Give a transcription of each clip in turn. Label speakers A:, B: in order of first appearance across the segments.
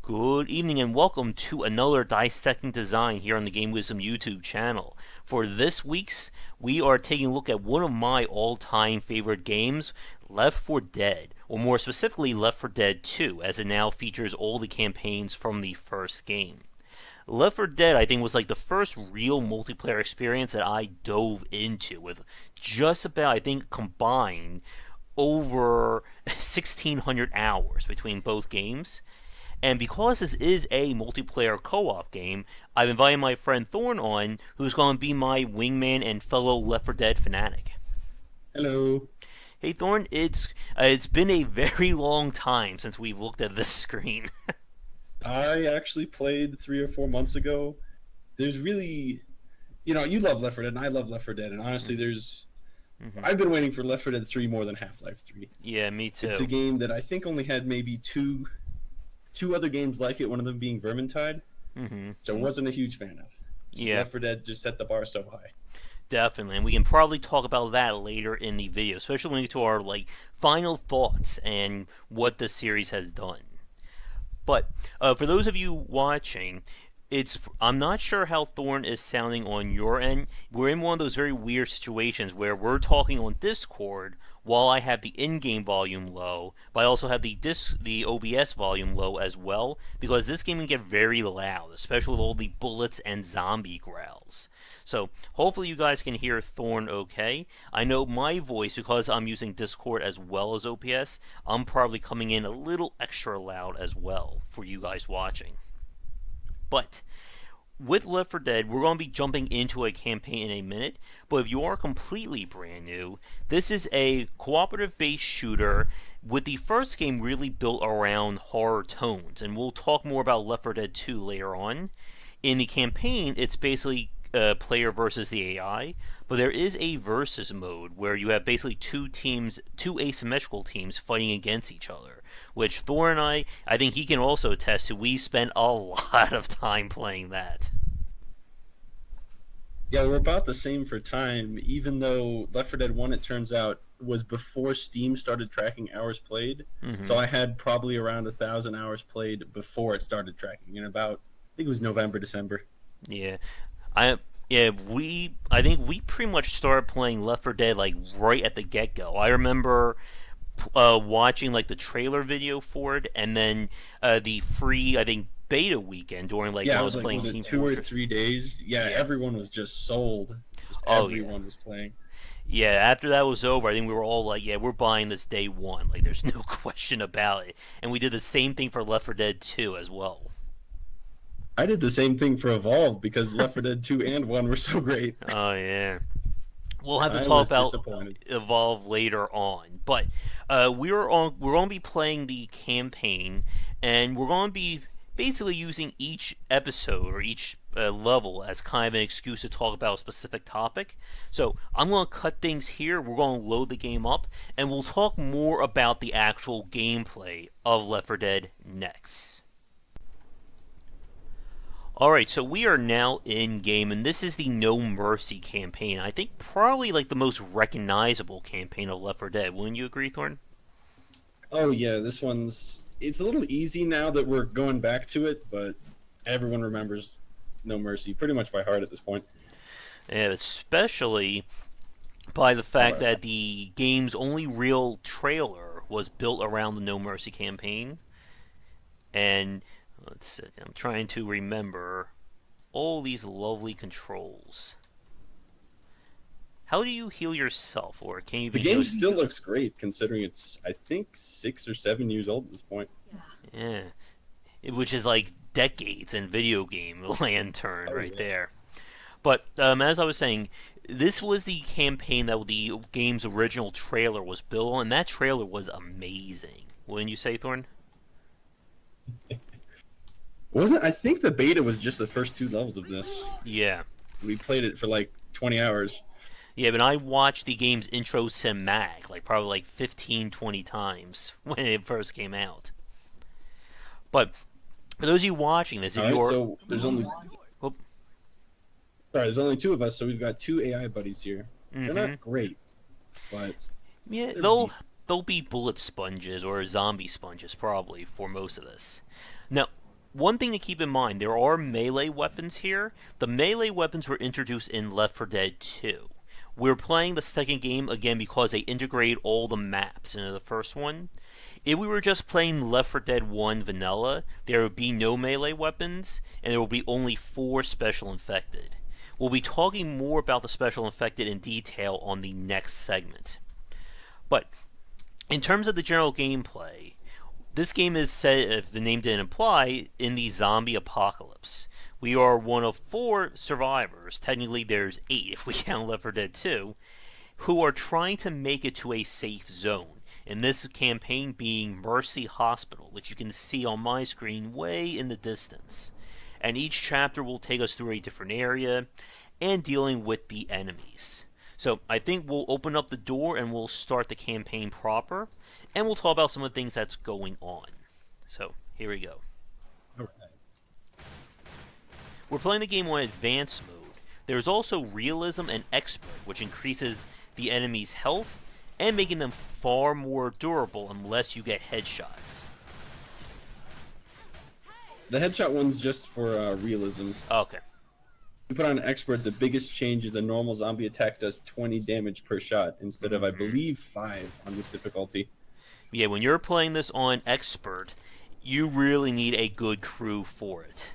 A: Good evening and welcome to another Dissecting Design here on the Game Wisdom YouTube channel. For this week's, we are taking a look at one of my all-time favorite games, Left 4 Dead, or more specifically Left 4 Dead 2, as it now features all the campaigns from the first game. Left 4 Dead, I think, was like the first real multiplayer experience that I dove into with just about, I think, combined over 1,600 hours between both games. And because this is a multiplayer co-op game, I've invited my friend Thorn on, who's going to be my wingman and fellow Left 4 Dead fanatic.
B: Hello.
A: Hey Thorn, it's been a very long time since we've looked at this screen.
B: I actually played 3 or 4 months ago. There's really, you love Left 4 Dead, and I love Left 4 Dead, and honestly, I've been waiting for Left 4 Dead 3 more than Half-Life 3.
A: Yeah, me too.
B: It's a game that I think only had maybe two other games like it, one of them being Vermintide, which I wasn't a huge fan of.
A: Yeah.
B: Left 4 Dead just set the bar so high.
A: Definitely, and we can probably talk about that later in the video, especially when we get to our final thoughts and what the series has done. But for those of you watching, I'm not sure how Thorn is sounding on your end. We're in one of those very weird situations where we're talking on Discord while I have the in-game volume low, but I also have the OBS volume low as well, because this game can get very loud, especially with all the bullets and zombie growls. So hopefully you guys can hear Thorn okay. I know my voice, because I'm using Discord as well as OBS, I'm probably coming in a little extra loud as well for you guys watching. But with Left 4 Dead, we're going to be jumping into a campaign in a minute, but if you are completely brand new, this is a cooperative-based shooter with the first game really built around horror tones, and we'll talk more about Left 4 Dead 2 later on. In the campaign, it's basically player versus the AI, but there is a versus mode where you have basically two asymmetrical teams fighting against each other, which Thor and I think he can also attest to. We spent a lot of time playing that.
B: Yeah, we're about the same for time, even though Left 4 Dead 1, it turns out, was before Steam started tracking hours played. So I had probably around 1,000 hours played before it started tracking, in about, I think it was November, December.
A: Yeah. I think we pretty much started playing Left 4 Dead right at the get-go. I remember watching the trailer video for it, and then the free, I think, beta weekend during when I was playing
B: was
A: Team
B: it 2
A: Fortress.
B: or 3 days? Yeah, everyone was just sold. Everyone was playing.
A: Yeah, after that was over, I think we were all like, yeah, we're buying this day one. There's no question about it. And we did the same thing for Left 4 Dead 2 as well.
B: I did the same thing for Evolve because Left 4 Dead 2 and 1 were so great.
A: Oh, yeah. We'll have to talk about Evolve later on. But we're going to be playing the campaign, and we're going to be basically using each episode or each level as kind of an excuse to talk about a specific topic. So I'm going to cut things here. We're going to load the game up, and we'll talk more about the actual gameplay of Left 4 Dead next. Alright, so we are now in-game, and this is the No Mercy campaign. I think probably the most recognizable campaign of Left 4 Dead. Wouldn't you agree, Thorn?
B: Oh yeah, this one's... It's a little easy now that we're going back to it, but everyone remembers No Mercy pretty much by heart at this point.
A: And especially by the fact that the game's only real trailer was built around the No Mercy campaign. And... let's see, I'm trying to remember all these lovely controls. How do you heal yourself, or can you?
B: The game still looks great considering it's, I think, 6 or 7 years old at this point.
A: Yeah, which is decades in video game land turn there. But as I was saying, this was the campaign that the game's original trailer was built on, and that trailer was amazing. Wouldn't you say, Thorn?
B: I think the beta was just the first 2 levels of this.
A: Yeah.
B: We played it for 20 hours.
A: Yeah, but I watched the game's intro cinematic probably 15, 20 times when it first came out. But for those of you watching this,
B: so there's only... there's only 2 of us, so we've got 2 AI buddies here. They're not great, but...
A: yeah, they'll be bullet sponges or zombie sponges probably for most of this. Now, one thing to keep in mind, there are melee weapons here. The melee weapons were introduced in Left 4 Dead 2. We're playing the second game again because they integrate all the maps into the first one. If we were just playing Left 4 Dead 1 vanilla, there would be no melee weapons, and there will be only 4 special infected. We'll be talking more about the special infected in detail on the next segment. But in terms of the general gameplay, this game is set, if the name didn't imply, in the zombie apocalypse. We are one of 4 survivors, technically there's 8 if we count Left 4 Dead 2, who are trying to make it to a safe zone. In this campaign being Mercy Hospital, which you can see on my screen way in the distance. And each chapter will take us through a different area and dealing with the enemies. So I think we'll open up the door and we'll start the campaign proper, and we'll talk about some of the things that's going on. So here we go.
B: Alright.
A: We're playing the game on advanced mode. There's also realism and expert, which increases the enemy's health and making them far more durable unless you get headshots.
B: The headshot one's just for realism.
A: Okay.
B: You put on expert, the biggest change is a normal zombie attack does 20 damage per shot instead of, I believe, 5 on this difficulty.
A: Yeah, when you're playing this on expert, you really need a good crew for it.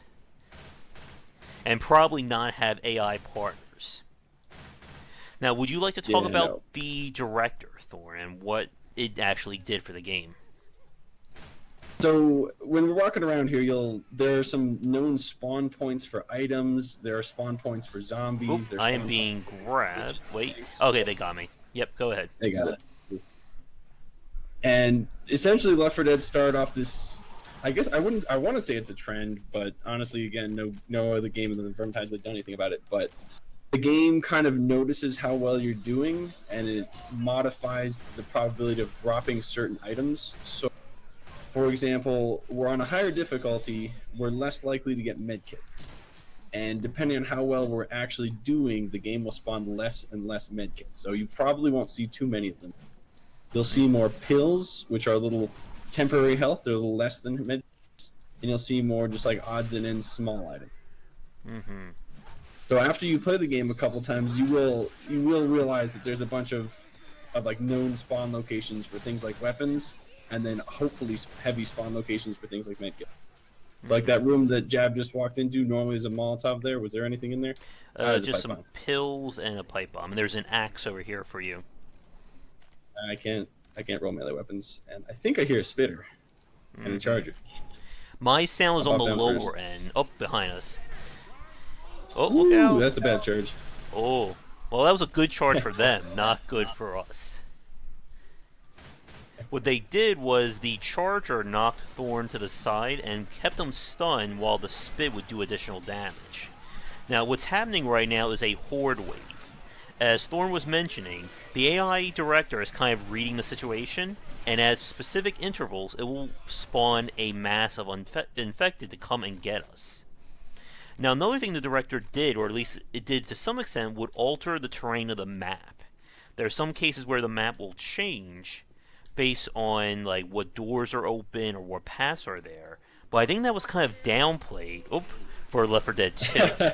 A: And probably not have AI partners. Now, would you like to talk about the director, Thorn, and what it actually did for the game?
B: So when we're walking around here, there are some known spawn points for items. There are spawn points for zombies.
A: Oop, I am being grabbed. Wait. Okay, they got me. Yep, go ahead.
B: They got it. And essentially, Left 4 Dead started off this. I guess I want to say it's a trend, but honestly, again, no other game in the franchise has done anything about it. But the game kind of notices how well you're doing, and it modifies the probability of dropping certain items. So, for example, we're on a higher difficulty, we're less likely to get medkit. And depending on how well we're actually doing, the game will spawn less and less medkits. So you probably won't see too many of them. You'll see more pills, which are a little temporary health. They're a little less than medkits. And you'll see more just like odds and ends small items.
A: Mm-hmm.
B: So after you play the game a couple times, you will realize that there's a bunch of like known spawn locations for things like weapons, and then hopefully heavy spawn locations for things like medkit. So like that room that Jab just walked into, normally there's a Molotov there. Was there anything in there?
A: Just some pills and a pipe bomb. And there's an axe over here for you.
B: I can't roll melee weapons, and I think I hear a spitter and a charger.
A: My sound is on the lower end. Up behind us. Oh, look
B: Ooh,
A: out!
B: That's a bad charge.
A: Oh, well, that was a good charge for them, not good for us. What they did was the charger knocked Thorn to the side and kept him stunned while the spit would do additional damage. Now, what's happening right now is a horde wave. As Thorn was mentioning, the AI director is kind of reading the situation, and at specific intervals, it will spawn a mass of infected to come and get us. Now, another thing the director did, or at least it did to some extent, would alter the terrain of the map. There are some cases where the map will change based on like what doors are open or what paths are there, but I think that was kind of downplayed for Left 4 Dead 2.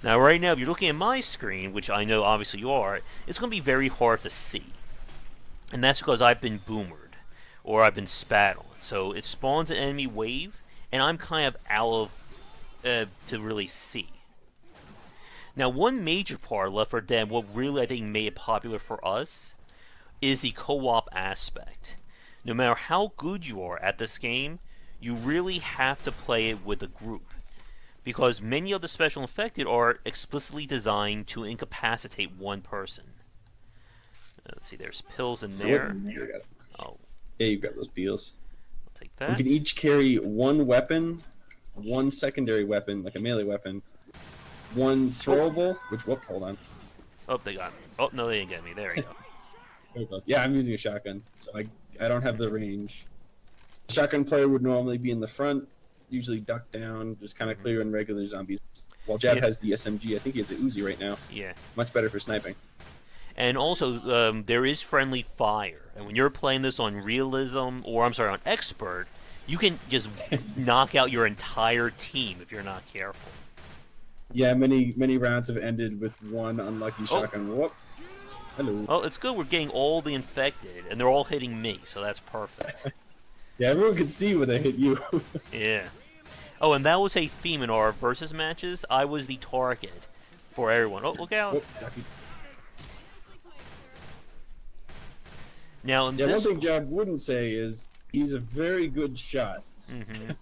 A: Now, right now, if you're looking at my screen, which I know obviously you are, it's going to be very hard to see. And that's because I've been boomered, or I've been spat on. So it spawns an enemy wave, and I'm kind of out of to really see. Now, one major part of Left 4 Dead, what really I think made it popular for us, is the co-op aspect. No matter how good you are at this game, you really have to play it with a group, because many of the special infected are explicitly designed to incapacitate one person. Let's see, there's pills in there. Oh.
B: Yeah, you've got those pills.
A: I'll take that.
B: We can each carry one weapon, one secondary weapon, like a melee weapon, one throwable, hold on.
A: Oh, they got me. Oh, no, they didn't get me. There we go.
B: There it goes. Yeah, I'm using a shotgun, so I don't have the range. The shotgun player would normally be in the front, usually duck down, just kind of clearing regular zombies. While Jab has the SMG, I think he has the Uzi right now.
A: Yeah.
B: Much better for sniping.
A: And also, there is friendly fire. And when you're playing this on realism, or I'm sorry, on expert, You can just knock out your entire team if you're not careful.
B: Yeah, many rounds have ended with one unlucky
A: Oh,
B: shotgun. Whoop. Hello.
A: oh, it's good. We're getting all the infected, and they're all hitting me, so that's perfect.
B: Yeah, everyone could see when they hit you.
A: Yeah. Oh, and that was a theme in our versus matches. I was the target for everyone. Oh, look out!
B: Whoop, lucky.
A: Now, in
B: Yeah,
A: this...
B: one thing Jab wouldn't say is he's a very good shot.
A: Mm-hmm.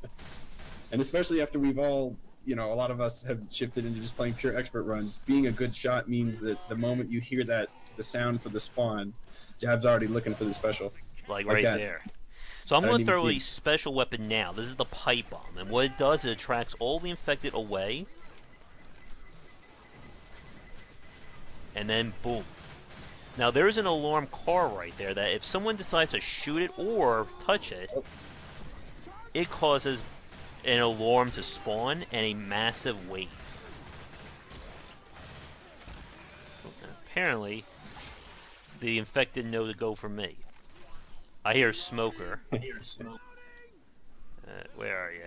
B: And especially after we've all, a lot of us have shifted into just playing pure expert runs, being a good shot means that the moment you hear the sound for the spawn, Jab's already looking for the special.
A: Like
B: Like
A: right
B: that.
A: there. So I'm
B: I
A: going
B: didn't
A: to
B: even
A: throw
B: see
A: a
B: it.
A: special weapon now. This is the pipe bomb, and what it does is it attracts all the infected away, and then boom. Now there's an alarm car right there that if someone decides to shoot it or touch it, it causes an alarm to spawn and a massive wave. Apparently, the infected know to go for me. I hear Smoker. Where are you?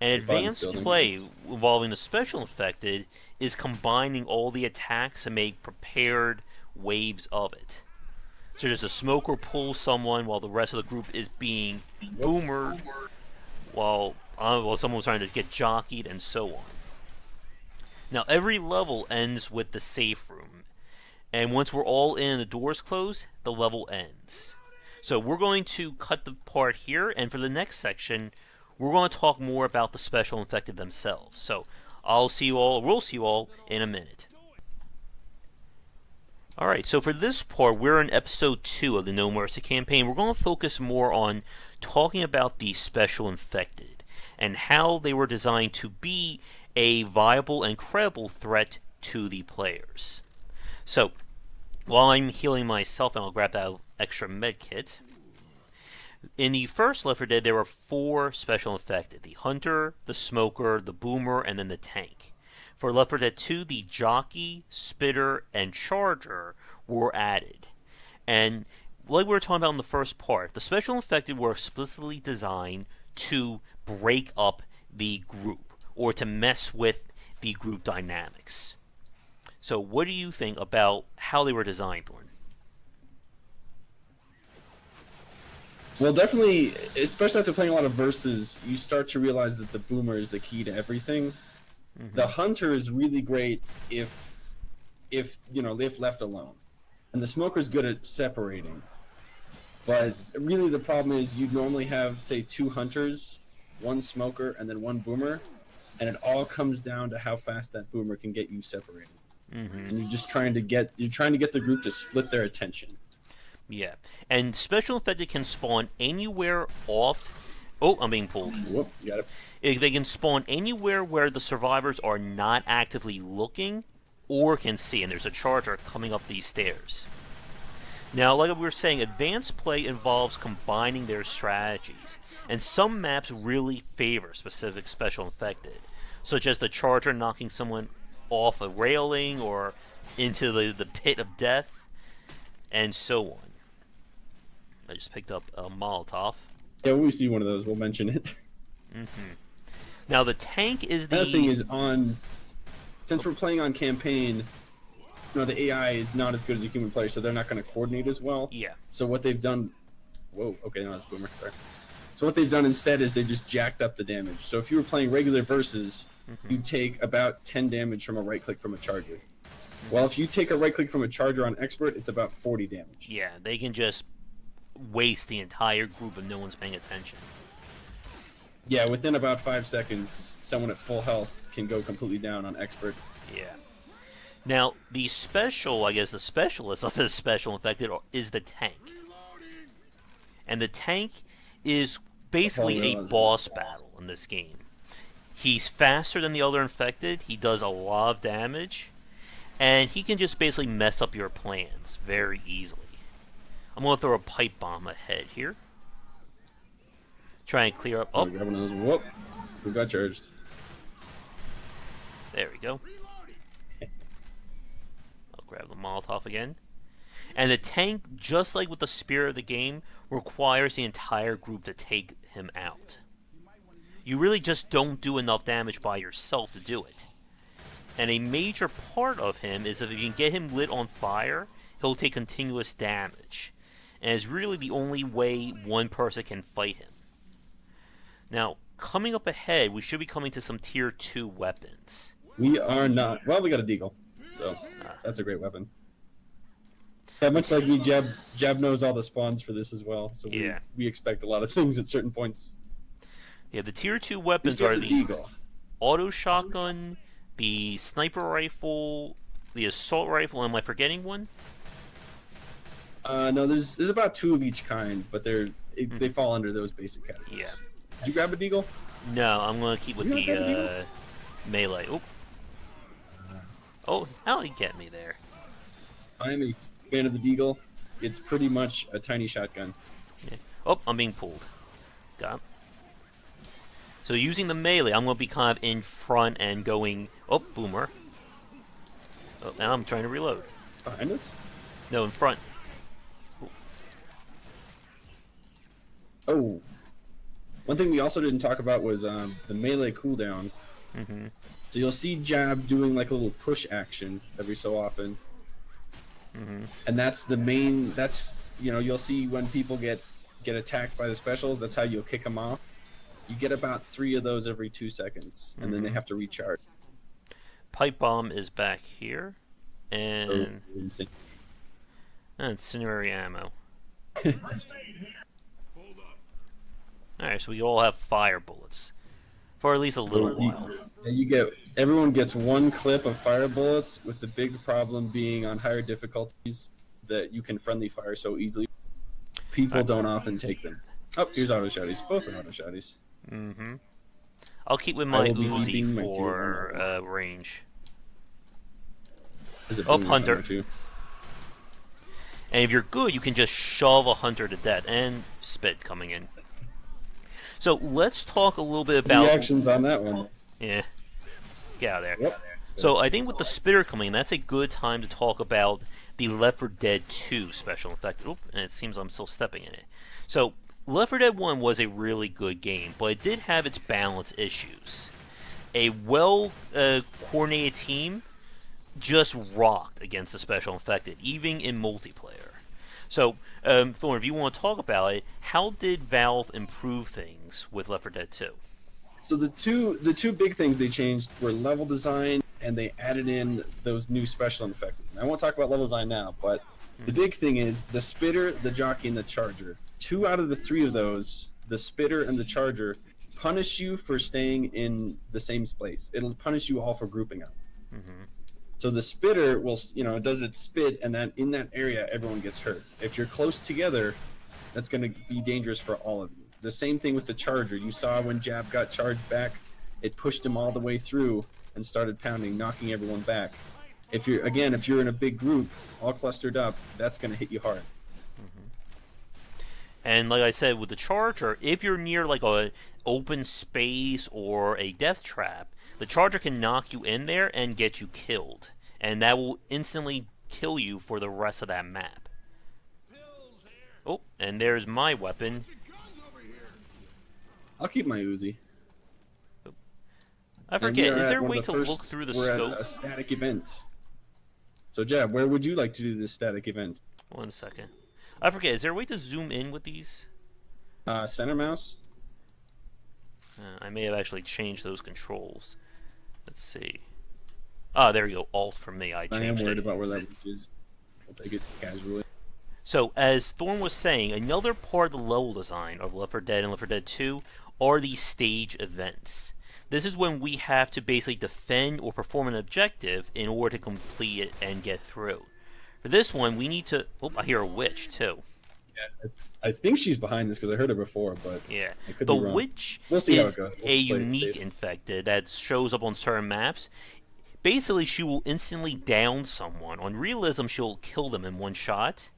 A: An advanced play involving the special infected is combining all the attacks to make prepared waves of it. So just a smoker pulls someone while the rest of the group is being boomered, while someone's trying to get jockeyed, and so on. Now every level ends with the safe room, and once we're all in and the doors close, the level ends. So we're going to cut the part here, and for the next section, we're going to talk more about the special infected themselves. So we'll see you all in a minute. Alright, so for this part, we're in episode 2 of the No Mercy campaign. We're going to focus more on talking about the special infected and how they were designed to be a viable and credible threat to the players. So, while I'm healing myself, and I'll grab that extra med kit. In the first Left 4 Dead, there were 4 special infected: the hunter, the smoker, the boomer, and then the tank. For Left 4 Dead 2, the jockey, spitter, and charger were added. And like we were talking about in the first part, the special infected were explicitly designed to break up the group or to mess with the group dynamics. So what do you think about how they were designed, Thorn?
B: Well, definitely, especially after playing a lot of verses, you start to realize that the boomer is the key to everything. Mm-hmm. The hunter is really great if left alone, and the smoker is good at separating. But really, the problem is you'd normally have, say, 2 hunters, 1 smoker, and then 1 boomer, and it all comes down to how fast that boomer can get you separated. Mm-hmm. And you're trying to get the group to split their attention.
A: Yeah, and special infected can spawn anywhere off. Oh, I'm being pulled.
B: Whoop, you got it.
A: They can spawn anywhere where the survivors are not actively looking or can see, and there's a charger coming up these stairs. Now, like we were saying, advanced play involves combining their strategies, and some maps really favor specific special infected, such as the charger knocking someone off a railing or into the pit of death, and so on. I just picked up a Molotov.
B: Yeah, when we see one of those, we'll mention it.
A: Mm-hmm. Now, the tank is the...
B: Another thing is since we're playing on campaign, the AI is not as good as a human player, so they're not going to coordinate as well.
A: Yeah.
B: So what they've done... Whoa, okay, no, that's Boomer. Sorry. So what they've done instead is they just jacked up the damage. So if you were playing regular versus, you take about 10 damage from a right-click from a charger. Well, if you take a right-click from a charger on expert, it's about 40 damage.
A: Yeah, they can just waste the entire group if no one's paying attention.
B: Yeah, within about 5 seconds, someone at full health can go completely down on expert.
A: Yeah. Now, the specialist of this special infected is the tank. And the tank is basically a boss battle in this game. He's faster than the other infected, he does a lot of damage, and he can just basically mess up your plans very easily. I'm going to throw a pipe bomb ahead here. Try and clear up. Oh,
B: whoop! We got charged.
A: There we go. I'll grab the Molotov again. And the tank, just like with the spirit of the game, requires the entire group to take him out. You really just don't do enough damage by yourself to do it. And a major part of him is if you can get him lit on fire, he'll take continuous damage. And it's really the only way one person can fight him. Now, coming up ahead, we should be coming to some tier 2 weapons.
B: We are not. Well, we got a deagle, so that's a great weapon. Yeah, much like me, Jab knows all the spawns for this as well, so we expect a lot of things at certain points.
A: Yeah, the tier 2 weapons are the auto shotgun, the sniper rifle, the assault rifle. Am I forgetting one?
B: No, there's about 2 of each kind, but they fall under those basic categories.
A: Yeah.
B: Did you grab a deagle?
A: No, I'm gonna keep with the melee. Oh, how'd he get me there?
B: I'm a fan of the deagle. It's pretty much a tiny shotgun.
A: Yeah. Oh, I'm being pulled. Got him. So using the melee, I'm going to be kind of in front and going... Oh, boomer. Oh, now I'm trying to reload.
B: Behind us?
A: No, in front.
B: Oh. One thing we also didn't talk about was the melee cooldown.
A: Mm-hmm.
B: So you'll see Jab doing like a little push action every so often.
A: Mm-hmm.
B: And that's the main... you'll see when people get attacked by the specials, that's how you'll kick them off. You get about 3 of those every 2 seconds, and then they have to recharge.
A: Pipe bomb is back here, and incendiary ammo. Alright, so we all have fire bullets for at least a little while.
B: Everyone gets 1 clip of fire bullets, with the big problem being on higher difficulties that you can friendly fire so easily. People don't often take them. Oh, here's auto shotties. Both are auto shotties.
A: Mm-hmm. I'll keep with my Uzi for range. Oh, hunter. And if you're good, you can just shove a hunter to death. And spit coming in. So let's talk a little bit about...
B: reactions on that one.
A: Yeah. Get out of there.
B: Yep.
A: So I think with the spitter coming in, that's a good time to talk about the Left 4 Dead 2 special effect. Oop, and it seems I'm still stepping in it. So Left 4 Dead 1 was a really good game, but it did have its balance issues. A well-coordinated team just rocked against the special infected, even in multiplayer. So, Thorn, if you want to talk about it, how did Valve improve things with Left 4 Dead 2?
B: So the two big things they changed were level design, and they added in those new special infected. I won't talk about level design now, but the big thing is the spitter, the jockey, and the charger. 2 out of the 3 of those, the spitter and the charger, punish you for staying in the same place. It'll punish you all for grouping up.
A: Mm-hmm.
B: So the spitter will, it does its spit, and then in that area, everyone gets hurt. If you're close together, that's going to be dangerous for all of you. The same thing with the charger. You saw when Jab got charged back, it pushed him all the way through and started pounding, knocking everyone back. If you're in a big group, all clustered up, that's going to hit you hard.
A: And like I said, with the charger, if you're near like a open space or a death trap, the charger can knock you in there and get you killed. And that will instantly kill you for the rest of that map. Oh, and there's my weapon.
B: I'll keep my Uzi.
A: I forget, is there a way to look through the scope?
B: We're at a static event. So, Jab, where would you like to do this static event?
A: 1 second. I forget, is there a way to zoom in with these?
B: Center mouse?
A: I may have actually changed those controls. Let's see. Ah, there you go. Alt for me. I changed it.
B: I am worried about where that is. I'll take it casually.
A: So, as Thorn was saying, another part of the level design of Left 4 Dead and Left 4 Dead 2 are these stage events. This is when we have to basically defend or perform an objective in order to complete it and get through. For this one, we need to... Oh, I hear a witch, too.
B: Yeah, I think she's behind this because I heard her before, but
A: yeah.
B: I could
A: the
B: be wrong.
A: Witch
B: We'll see how
A: is
B: it goes.
A: a unique infected that shows up on certain maps. Basically, she will instantly down someone. On realism, she'll kill them in one shot.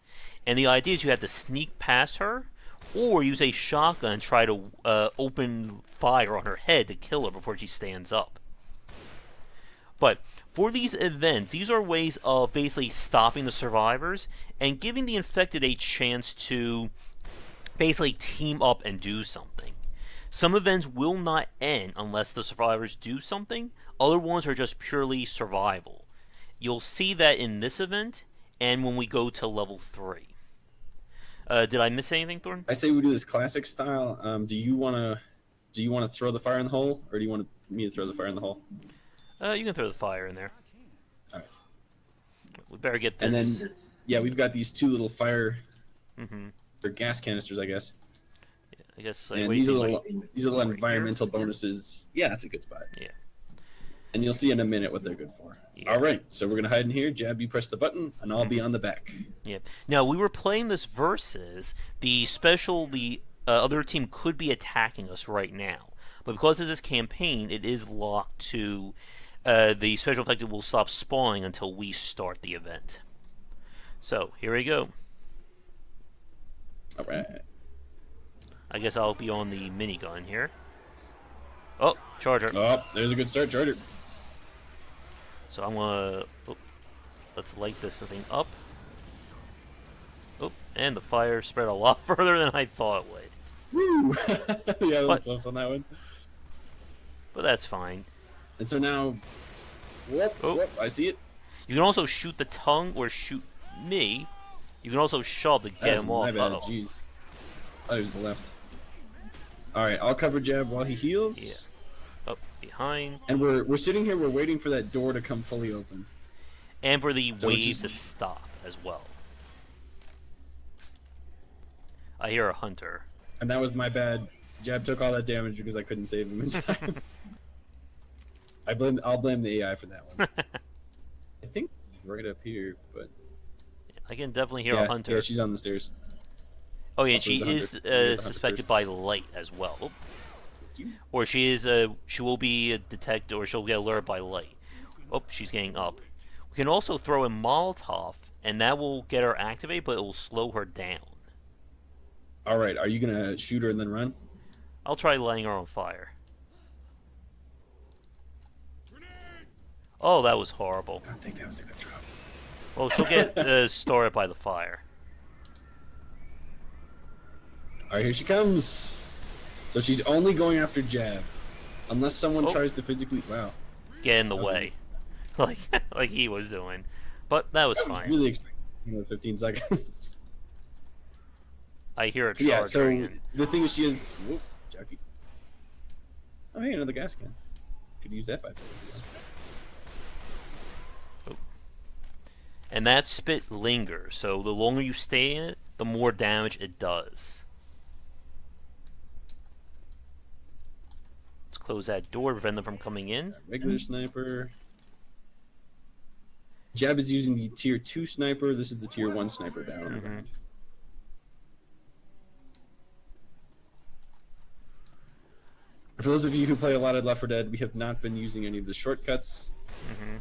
A: And the idea is you have to sneak past her, or use a shotgun and try to open fire on her head to kill her before she stands up. But For these events, these are ways of basically stopping the survivors and giving the infected a chance to basically team up and do something. Some events will not end unless the survivors do something. Other ones are just purely survival. You'll see that in this event and when we go to level 3. Did I miss anything, Thorn?
B: I say we do this classic style. Do you want to throw the fire in the hole, or do you want me to throw the fire in the hole?
A: You can throw the fire in there.
B: All right.
A: We better get this.
B: And then, yeah, we've got these 2 little fire
A: Mm-hmm.
B: or gas canisters, I guess.
A: Yeah, I guess.
B: And these are little environmental bonuses. Yeah, that's a good spot.
A: Yeah.
B: And you'll see in a minute what they're good for.
A: Yeah.
B: All right, so we're gonna hide in here. Jab, you press the button, and I'll be on the back.
A: Yeah. Now we were playing this versus the other team could be attacking us right now, but because of this campaign, it is locked to the special effective will stop spawning until we start the event. So here we go.
B: All right.
A: I guess I'll be on the minigun here. Oh, charger.
B: Oh, there's a good start, Charger.
A: So I'm gonna. Oh, let's light this thing up. Oh, and the fire spread a lot further than I thought it would.
B: Woo! Yeah, a little close on that one.
A: But that's fine.
B: And so now, whoop, I see it.
A: You can also shoot the tongue or shoot me. You can also shove to get him off.
B: My bad. Jeez. Oh, he was the left. All right, I'll cover Jab while he heals.
A: Yeah. Up behind.
B: And we're sitting here. We're waiting for that door to come fully open.
A: And for the wave to stop as well. I hear a hunter.
B: And that was my bad. Jab took all that damage because I couldn't save him in time. I'll blame the AI for that one. I think right up here, but
A: I can definitely hear a hunter.
B: Yeah, she's on the stairs.
A: Oh yeah, she is suspected by light as well. Oh. Or she will be detected, or she'll get alerted by light. Oh, she's getting up. We can also throw a Molotov, and that will get her activated, but it will slow her down.
B: All right, are you gonna shoot her and then run?
A: I'll try lighting her on fire. Oh, that was horrible.
B: I don't think that was a good throw.
A: Well, she'll get started by the fire.
B: All right, here she comes. So she's only going after Jab, unless someone tries to physically. Wow.
A: Get in the way, like he was doing. But that was fine.
B: Really expecting 15 seconds.
A: I hear a charger.
B: Yeah. So
A: again.
B: the thing is, she is. Whoop, Jackie. Oh, hey, another gas can. Could use that 5 seconds ago.
A: And that spit lingers, so the longer you stay in it, the more damage it does. Let's close that door to prevent them from coming in.
B: Regular sniper. Jab is using the tier 2 sniper. This is the tier 1 sniper down.
A: Mm-hmm.
B: For those of you who play a lot of Left 4 Dead, we have not been using any of the shortcuts.
A: Mm-hmm.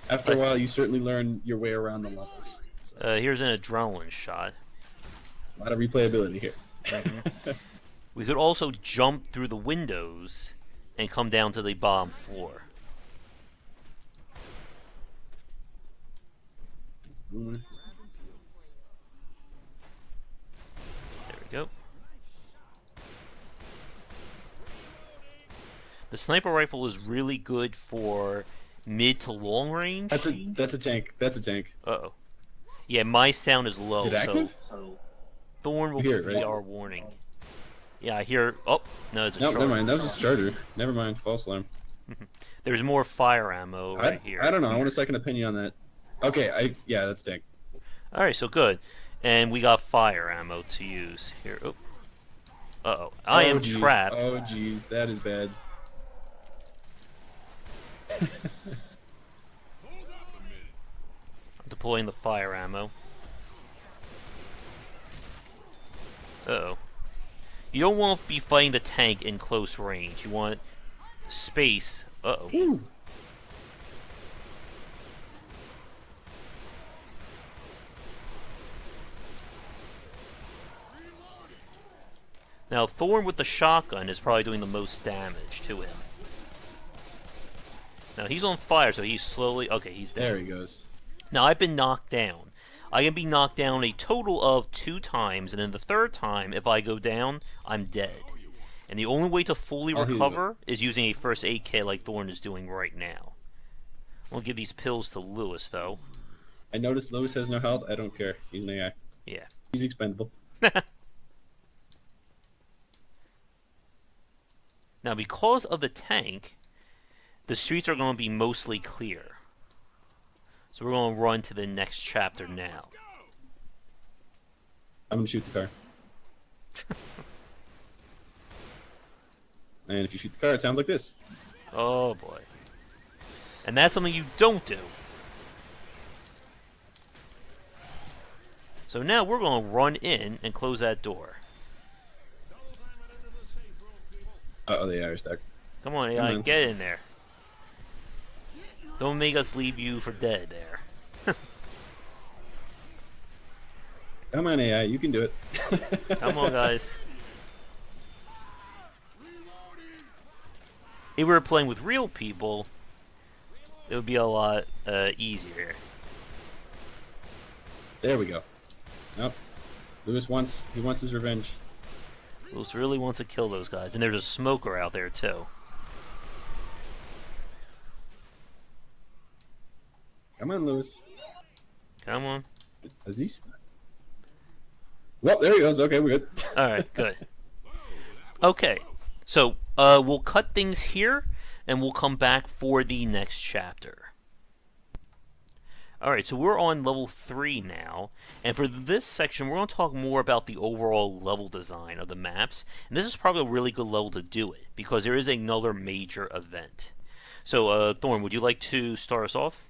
B: After a while, you certainly learn your way around the levels. So.
A: Here's an adrenaline shot.
B: A lot of replayability here.
A: Mm-hmm. We could also jump through the windows and come down to the bottom floor.
B: Mm.
A: There we go. The sniper rifle is really good for mid to long range.
B: That's a tank. That's a tank.
A: Uh-oh. Yeah, my sound is low,
B: Is it active?
A: so Thorn will
B: Hear
A: give
B: it,
A: me
B: right?
A: our warning. Yeah, I hear. Oh, no, it's a charger.
B: Never mind. That was a charger. Never mind. False alarm.
A: There's more fire ammo right here.
B: I don't know. I want a second opinion on that. Okay. Yeah, that's tank.
A: All right, so good, and we got fire ammo to use here. Oh. Uh-oh. I am
B: geez.
A: trapped.
B: Oh, jeez. That is bad.
A: I'm deploying the fire ammo. Uh-oh. You don't want to be fighting the tank in close range. You want space. Uh-oh.
B: Ooh.
A: Now, Thorn with the shotgun is probably doing the most damage to him. Now he's on fire, so he's slowly... Okay, he's down.
B: There he goes.
A: Now I've been knocked down. I can be knocked down a total of 2 times, and then the third time, if I go down, I'm dead. And the only way to fully recover is using a first aid kit like Thorn is doing right now. I'll give these pills to Lewis, though.
B: I noticed Lewis has no health. I don't care. He's an AI.
A: Yeah.
B: He's expendable.
A: Now, because of the tank, the streets are going to be mostly clear. So we're going to run to the next chapter now.
B: I'm going to shoot the car. And if you shoot the car, it sounds like this.
A: Oh, boy. And that's something you don't do. So now we're going to run in and close that door.
B: Uh-oh, the AI are stuck.
A: Come on, AI, get in there. Don't make us leave you for dead there.
B: Come on, AI, you can do it.
A: Come on, guys. If we were playing with real people, it would be a lot easier.
B: There we go. Nope. Lewis wants his revenge.
A: Lewis really wants to kill those guys, and there's a smoker out there too.
B: Come on, Lewis.
A: Come on.
B: Is he stuck? Well, there he goes. Okay, we're good.
A: All right, good. Okay, so we'll cut things here, and we'll come back for the next chapter. Alright, so we're on level 3 now, and for this section we're going to talk more about the overall level design of the maps, and this is probably a really good level to do it, because there is another major event. So, Thorn, would you like to start us off?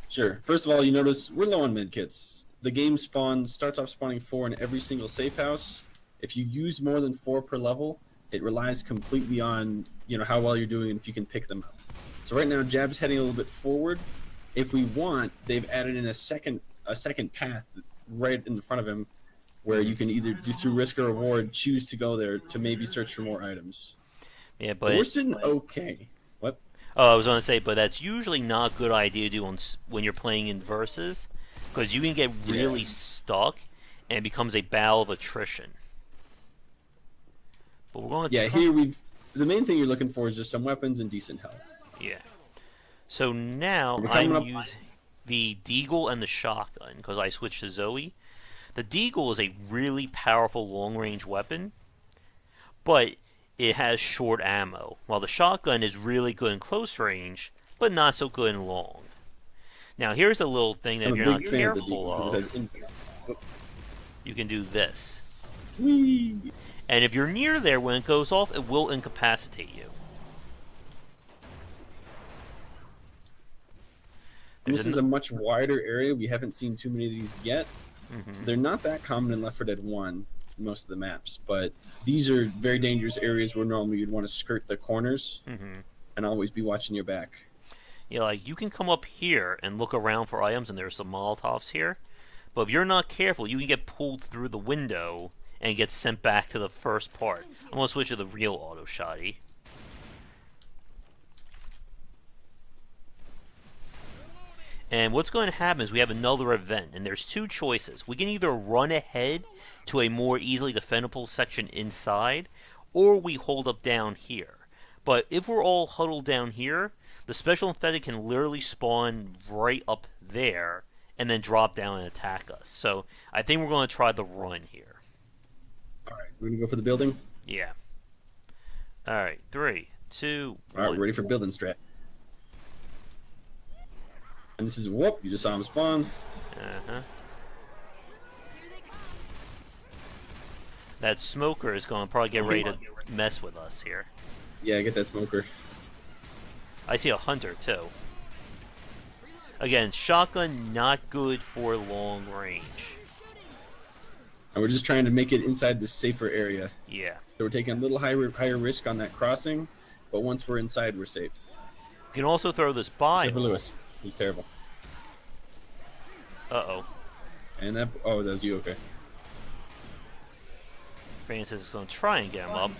B: Sure. First of all, you notice we're low on medkits. The game starts off spawning 4 in every single safe house. If you use more than 4 per level, it relies completely on how well you're doing and if you can pick them up. So right now, Jab's heading a little bit forward. If we want, they've added in a second path right in the front of him, where you can either do through risk or reward, choose to go there to maybe search for more items.
A: Yeah, but
B: so we're sitting okay. What?
A: Oh, I was going to say, but that's usually not a good idea to do when you're playing in versus, because you can get really stuck, and it becomes a battle of attrition. But we're going to
B: here the main thing you're looking for is just some weapons and decent health.
A: Yeah. So now I'm using the Deagle and the shotgun because I switched to Zoe. The Deagle is a really powerful long-range weapon, but it has short ammo, while the shotgun is really good in close range, but not so good in long. Now here's a little thing that if you're not careful of, you can do this.
B: Whee!
A: And if you're near there when it goes off, it will incapacitate you.
B: This is a much wider area. We haven't seen too many of these yet. Mm-hmm. They're not that common in Left 4 Dead 1, most of the maps, but these are very dangerous areas where normally you'd want to skirt the corners and always be watching your back.
A: Yeah, like you can come up here and look around for items, and there's some Molotovs here, but if you're not careful, you can get pulled through the window and get sent back to the first part. I'm going to switch to the real auto shotty. And what's going to happen is we have another event, and there's 2 choices. We can either run ahead to a more easily defendable section inside, or we hold up down here. But if we're all huddled down here, the special infected can literally spawn right up there, and then drop down and attack us. So I think we're going to try the run here.
B: Alright, we're going to go for the building?
A: Yeah. Alright, 3, 2, 1.
B: Alright, we're ready for building strat. And this is whoop, you just saw him spawn.
A: That smoker is going to probably get ready to mess with us here.
B: Yeah, get that smoker.
A: I see a hunter too. Again, shotgun not good for long range.
B: And we're just trying to make it inside the safer area.
A: Yeah.
B: So we're taking a little higher risk on that crossing, but once we're inside, we're safe.
A: You can also throw this by.
B: Except for Lewis. He's terrible.
A: Uh-oh.
B: And that... Oh, that was you, okay.
A: Francis is going to try and get him up.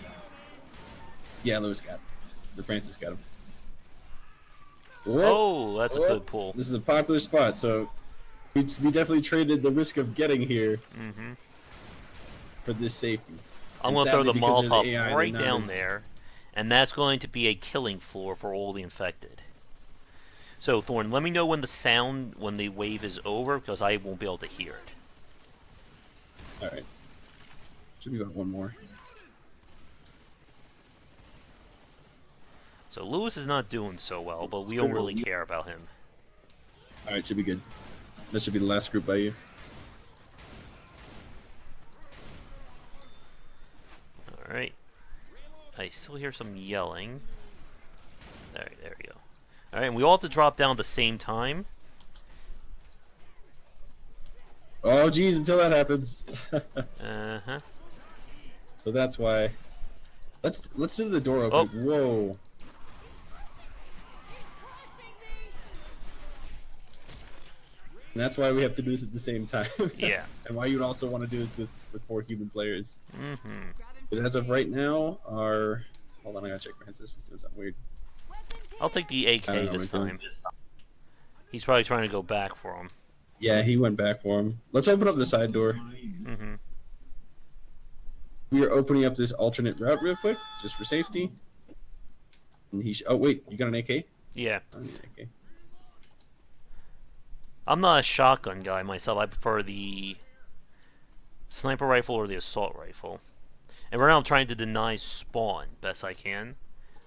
B: Yeah, Lewis got him. Or Francis got him. Whoop,
A: Oh, that's a
B: whoop.
A: good pull.
B: This is a popular spot, so we definitely traded the risk of getting here for this safety.
A: I'm
B: And
A: going to throw
B: sadly,
A: the
B: because of the
A: Molotov
B: AI, they're
A: right
B: not
A: down
B: as...
A: there, and that's going to be a killing floor for all the infected. So, Thorn, let me know when the wave is over, because I won't be able to hear it.
B: Alright. Should be about one more.
A: So, Lewis is not doing so well, but we don't really care about him.
B: Alright, should be good. This should be the last group by you.
A: Alright. I still hear some yelling. There we go. Alright, and we all have to drop down at the same time.
B: Oh, geez, until that happens.
A: Uh-huh.
B: So that's why. Let's do the door open. Whoa. And that's why we have to do this at the same time.
A: Yeah.
B: And why you'd also want to do this with 4 human players.
A: Mm-hmm.
B: Because as of right now, our... Hold on, I gotta check Francis. He's doing something weird.
A: I'll take the AK this time. He's probably trying to go back for him.
B: Yeah, he went back for him. Let's open up the side door.
A: Mm-hmm.
B: We are opening up this alternate route real quick, just for safety. And he... Oh, wait, you got an AK?
A: Yeah.
B: I don't need an AK.
A: I'm not a shotgun guy myself. I prefer the sniper rifle or the assault rifle. And right now I'm trying to deny spawn best I can.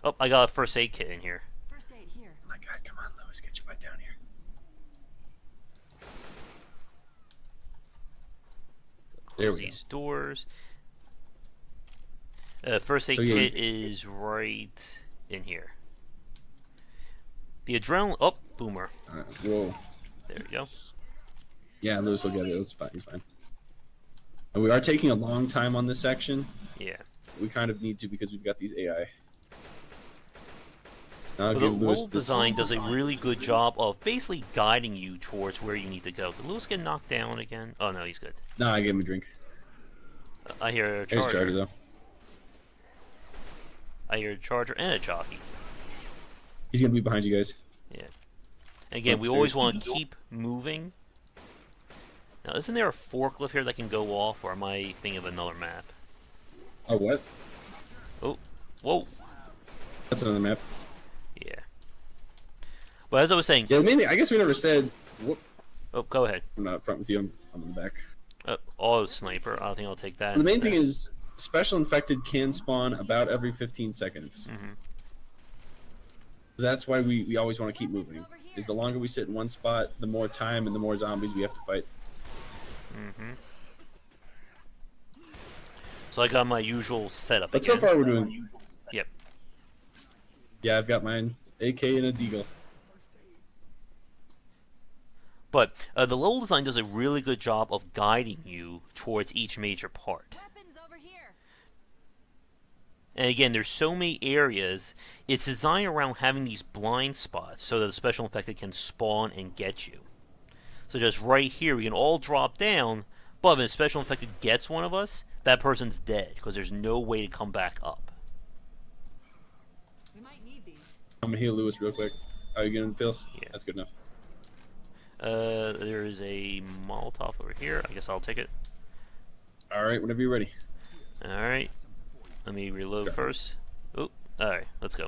A: Oh, I got a first aid kit in here.
C: First aid here.
B: Oh my god, come on, Lewis, get your butt down here. There
A: Close
B: we go.
A: these doors. First aid
B: So, yeah,
A: kit is right in here. The adrenaline... Oh, boomer.
B: Whoa.
A: There we go.
B: Yeah, Lewis will get it. It's fine. He's fine. And we are taking a long time on this section.
A: Yeah.
B: We kind of need to because we've got these AI. I'll
A: But the
B: give Lewis
A: level
B: this.
A: design does a really good job of basically guiding you towards where you need to go. Did Lewis get knocked down again? Oh, no, he's good.
B: No, I gave him a drink.
A: I hear a
B: There's
A: charger.
B: Charger, though.
A: I hear a charger and a jockey.
B: He's going to be behind you guys.
A: Yeah. Again, we always want to keep moving. Now, isn't there a forklift here that can go off, or am I thinking of another map?
B: Oh, what?
A: Oh, whoa.
B: That's another map.
A: Yeah. But as I was saying...
B: Yeah, mainly, I guess we never said... Whoop.
A: Oh, go ahead.
B: I'm not front with you. I'm in the back.
A: Auto sniper. I think I'll take that.
B: The main thing
A: instead.
B: is, special infected can spawn about every 15 seconds.
A: Mm-hmm.
B: That's why we always want to keep moving. Is the longer we sit in one spot, the more time and the more zombies we have to fight.
A: Mm-hmm. So I got my usual setup
B: But
A: again.
B: so far we're doing...
A: Yep.
B: Yeah, I've got mine. AK and a deagle.
A: But the level design does a really good job of guiding you towards each major part.
C: Weapons over here.
A: And again, there's so many areas. It's designed around having these blind spots so that the special infected can spawn and get you. So just right here, we can all drop down, but when a special infected gets one of us, that person's dead because there's no way to come back up.
C: We might need these.
B: I'm gonna heal Lewis real quick. Are you getting the pills?
A: Yeah.
B: That's good enough.
A: There is a Molotov over here. I guess I'll take it.
B: Alright, whenever you're ready.
A: Alright. Let me reload first. Oh, alright, let's go.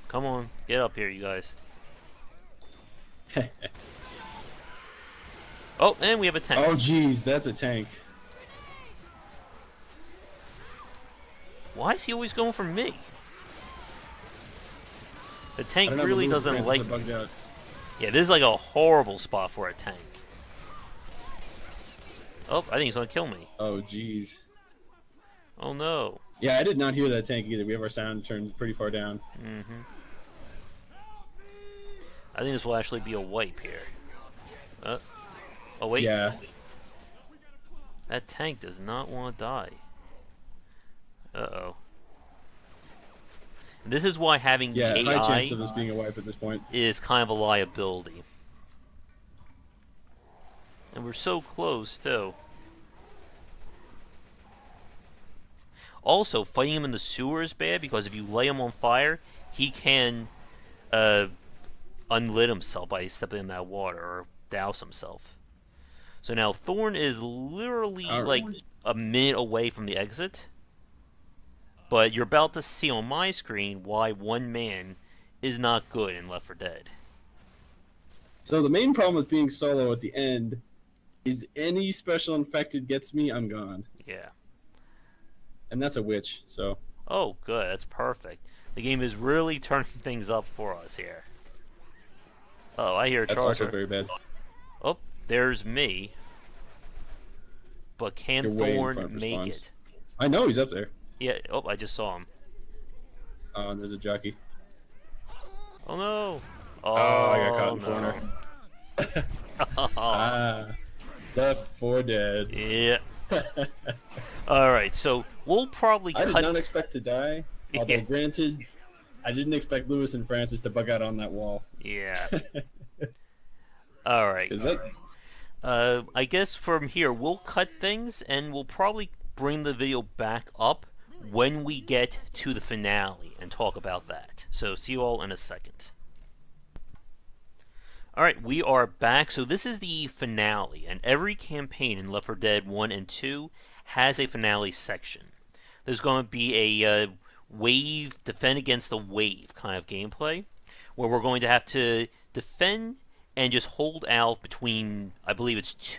A: Come on, get up here, you guys. Oh, and we have a tank.
B: Oh, jeez, that's a tank.
A: Why is he always going for me? The
B: I
A: tank
B: don't know,
A: really
B: but Lewis
A: doesn't
B: and
A: like
B: Francis are
A: me.
B: bugged out.
A: Yeah, this is like a horrible spot for a tank. Oh, I think he's gonna kill me.
B: Oh, jeez.
A: Oh no.
B: Yeah, I did not hear that tank either. We have our sound turned pretty far down.
A: Mm-hmm. I think this will actually be a wipe here. Oh wait.
B: Yeah.
A: That tank does not want to die. Uh-oh. This is why having
B: Yeah,
A: the
B: high
A: AI
B: chance of this being a wipe at this point.
A: is kind of a liability. And we're so close, too. Also, fighting him in the sewer is bad because if you lay him on fire, he can uh, unlit himself by stepping in that water or douse himself. So now Thorn is literally like a minute away from the exit, but you're about to see on my screen why one man is not good in Left 4 Dead.
B: So the main problem with being solo at the end is any special infected gets me, I'm gone.
A: Yeah.
B: And that's a witch, so.
A: Oh, good. That's perfect. The game is really turning things up for us here. Oh, I hear a
B: That's
A: charger.
B: also very bad.
A: Oh, there's me. But can
B: You're way in front
A: Thorn
B: for
A: make
B: spawns.
A: it?
B: I know he's up there.
A: Yeah. Oh, I just saw him.
B: Oh, there's a jockey.
A: Oh no. Oh,
B: I got caught in the
A: no.
B: corner. Ah, Left 4 Dead.
A: Yeah. All right. So we'll probably
B: I did
A: cut.
B: not expect to die. Although,
A: Yeah.
B: granted, I didn't expect Lewis and Francis to bug out on that wall.
A: Yeah. All right.
B: Is that?
A: I guess from here we'll cut things and we'll probably bring the video back up when we get to the finale and talk about that. So see you all in a second. Alright, we are back. So this is the finale, and every campaign in Left 4 Dead 1 and 2 has a finale section. There's going to be a wave, defend against the wave kind of gameplay, where we're going to have to defend and just hold out between, I believe it's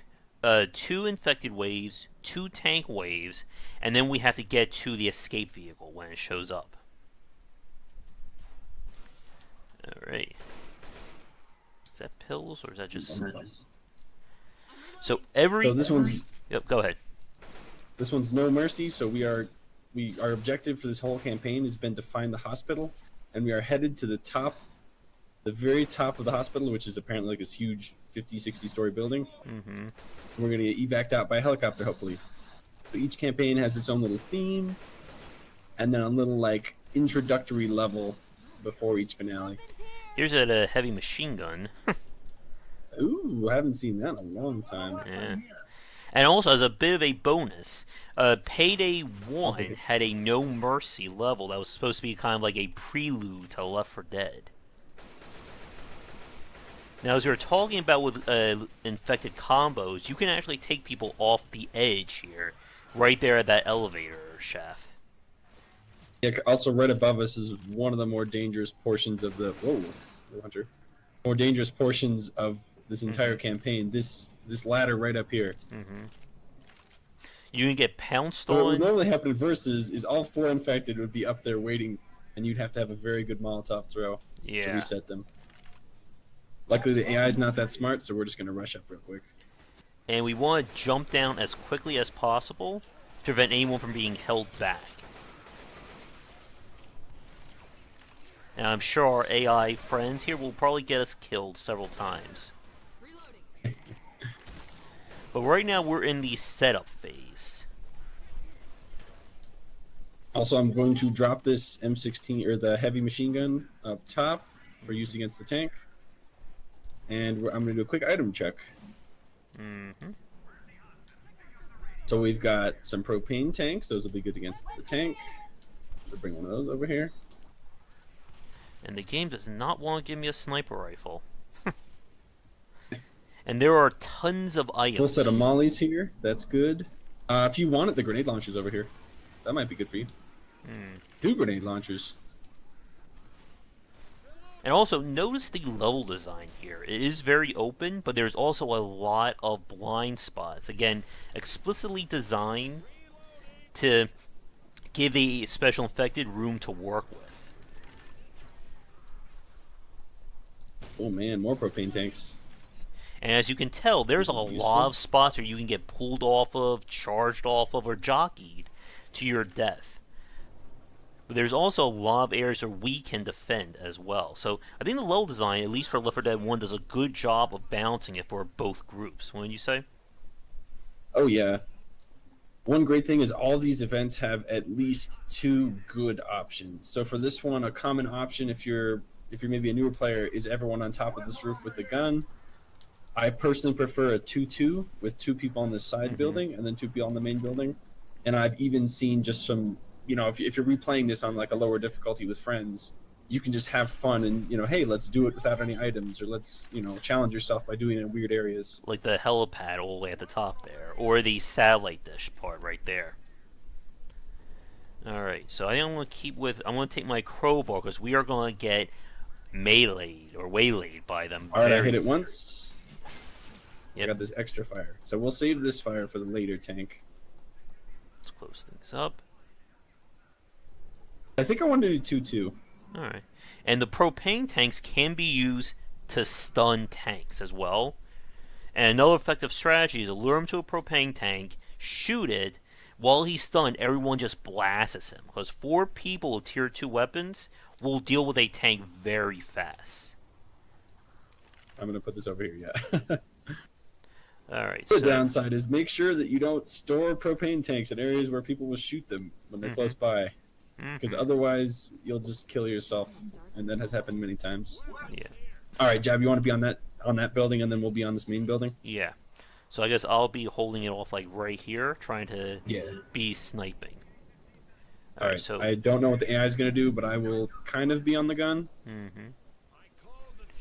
A: two infected waves, 2 tank waves, and then we have to get to the escape vehicle when it shows up. Alright. Is that pills or is that just... So every...
B: So this one's
A: Yep, go ahead.
B: No mercy. So our objective for this whole campaign has been to find the hospital, and we are headed to the very top of the hospital, which is apparently like this huge 50, 60-story building.
A: Mm-hmm.
B: We're going to get evac'd out by helicopter, hopefully. So each campaign has its own little theme, and then a little like introductory level before each finale.
A: Here's a heavy machine gun.
B: Ooh, I haven't seen that in a long time.
A: Yeah. And also, as a bit of a bonus, Payday 1 had a No Mercy level that was supposed to be kind of like a prelude to Left 4 Dead. Now, as we were talking about with infected combos, you can actually take people off the edge here, right there at that elevator shaft.
B: Yeah, also right above us is one of the more dangerous portions of the... Whoa, Hunter. More dangerous portions of this entire campaign. This ladder right up here.
A: Mm-hmm. You can get pounced
B: So what would
A: on.
B: normally happen in Versus is all 4 infected would be up there waiting, and you'd have to have a very good Molotov throw to
A: Yeah.
B: reset them. Luckily, the AI is not that smart, so we're just going to rush up real quick.
A: And we want to jump down as quickly as possible to prevent anyone from being held back. And I'm sure our AI friends here will probably get us killed several times. But right now we're in the setup phase.
B: Also, I'm going to drop this M16 or the heavy machine gun up top for use against the tank. And I'm going to do a quick item check.
A: Mm-hmm.
B: So we've got some propane tanks. Those will be good against the tank. So bring one of those over here.
A: And the game does not want to give me a sniper rifle. And there are tons of items.
B: Full set of mollies here. That's good. If you wanted the grenade launchers over here, that might be good for you. 2 grenade launchers.
A: And also, notice the level design here. It is very open, but there's also a lot of blind spots. Again, explicitly designed to give the special infected room to work with.
B: Oh man, more propane tanks.
A: And as you can tell, there's a lot of spots where you can get pulled off of, charged off of, or jockeyed to your death. But there's also a lot of areas where we can defend as well. So I think the level design, at least for Left 4 Dead 1, does a good job of balancing it for both groups. Wouldn't you say?
B: Oh yeah. One great thing is all these events have at least 2 good options. So for this one, a common option if you're maybe a newer player is everyone on top of this roof with the gun. I personally prefer a 2-2 with 2 people on the side building and then 2 people on the main building. And I've even seen just some, if you're replaying this on like a lower difficulty with friends, you can just have fun and hey, let's do it without any items, or let's challenge yourself by doing it in weird areas.
A: Like the helipad all the way at the top there, or the satellite dish part right there. All right, so I don't want to keep with. I want to take my crowbar because we are going to get meleeed or waylaid by them.
B: All right, I hit it once.
A: Yep.
B: I got this extra fire, so we'll save this fire for the later tank.
A: Let's close things up.
B: I think I want to do 2 too.
A: All right, and the propane tanks can be used to stun tanks as well. And another effective strategy is to lure him to a propane tank, shoot it. While he's stunned, everyone just blasts him. Because 4 people with tier 2 weapons will deal with a tank very fast.
B: I'm going to put this over here, yeah.
A: Alright,
B: The downside is make sure that you don't store propane tanks in areas where people will shoot them when they're close by. Because otherwise, you'll just kill yourself. And that has happened many times.
A: Yeah.
B: Alright, Jab, you want to be on that building, and then we'll be on this main building?
A: Yeah. So I guess I'll be holding it off like right here, trying to
B: Yeah.
A: be sniping.
B: Alright,
A: so
B: I don't know what the AI is going to do, but I will kind of be on the gun.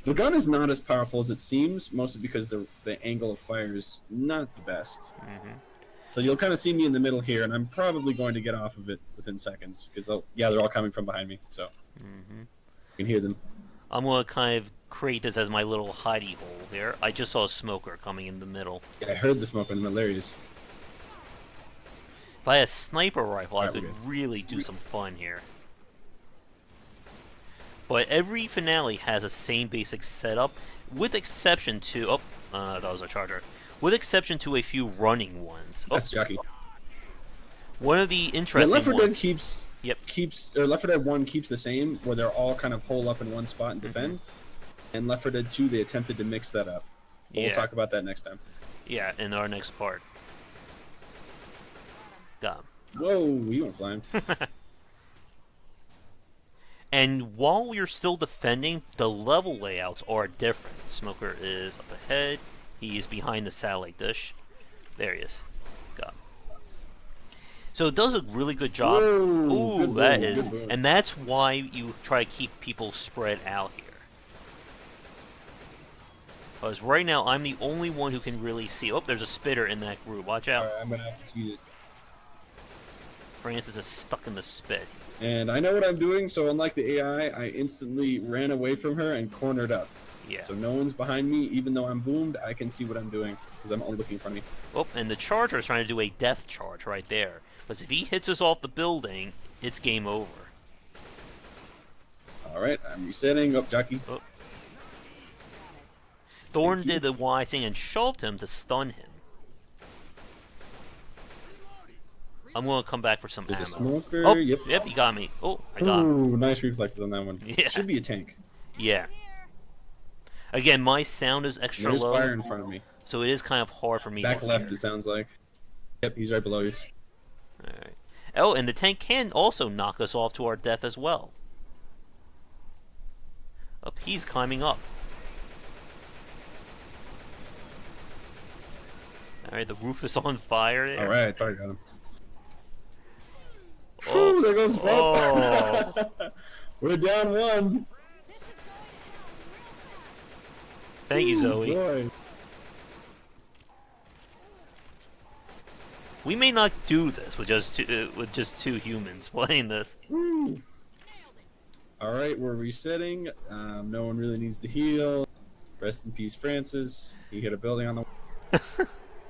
B: The gun is not as powerful as it seems, mostly because the angle of fire is not the best. So you'll kind of see me in the middle here, and I'm probably going to get off of it within seconds, because they're all coming from behind me, so you can hear them.
A: I'm going to kind of create this as my little hidey hole here. I just saw a smoker coming in the middle.
B: Yeah, I heard the smoke in the hilarious.
A: If I had a sniper rifle, I
B: Alright,
A: could
B: we're good.
A: really do some fun here. But every finale has the same basic setup, with exception to... Oh, that was a charger. With exception to a few running ones. Oh,
B: That's Jockey.
A: one of the
B: Yeah,
A: interesting
B: Left 4 Dead
A: ones...
B: keeps Left 4 Dead 1 keeps the same, where they're all kind of hole up in one spot and defend. And Left 4 Dead 2, they attempted to mix that up. But
A: Yeah.
B: we'll talk about that next time.
A: Yeah, in our next part. Got him.
B: Whoa, you went flying.
A: And while you're still defending, the level layouts are different. Smoker is up ahead. He's behind the satellite dish. There he is. Got him. So it does a really good job.
B: Whoa,
A: Ooh,
B: good
A: that
B: boy,
A: is.
B: good boy.
A: And that's why you try to keep people spread out here. Because right now, I'm the only one who can really see. Oh, there's a spitter in that group. Watch out.
B: Alright, I'm going to have to use it.
A: Francis is stuck in the spit.
B: And I know what I'm doing, so unlike the AI, I instantly ran away from her and cornered up.
A: Yeah.
B: So no one's behind me, even though I'm boomed, I can see what I'm doing, because I'm only looking in front of me.
A: Oh, and the charger is trying to do a death charge right there. Because if he hits us off the building, it's game over.
B: Alright, I'm resetting. Oh, Jockey.
A: Oh. Thorn did the wise thing and shoved him to stun him. I'm going to come back for some
B: There's a
A: ammo.
B: smoker.
A: Oh,
B: Yep.
A: yep, he got me. Oh, I got him.
B: Ooh, nice reflexes on that one.
A: Yeah.
B: Should be a tank.
A: Yeah. Again, my sound is extra
B: There's
A: low,
B: fire in front of me.
A: so it is kind of hard for me
B: Back
A: to
B: left,
A: hear.
B: it sounds like. Yep, he's right below you.
A: Alright. Oh, and the tank can also knock us off to our death as well. Up, he's climbing up. Alright, the roof is on fire there.
B: Alright, fire got him.
A: Oh.
B: Ooh, there goes Smoke.
A: Oh.
B: We're down one.
A: Thank you,
B: Ooh,
A: Zoe.
B: boy.
A: We may not do this with just two humans playing this.
B: Alright, we're resetting. No one really needs to heal. Rest in peace, Francis. He hit a building on the...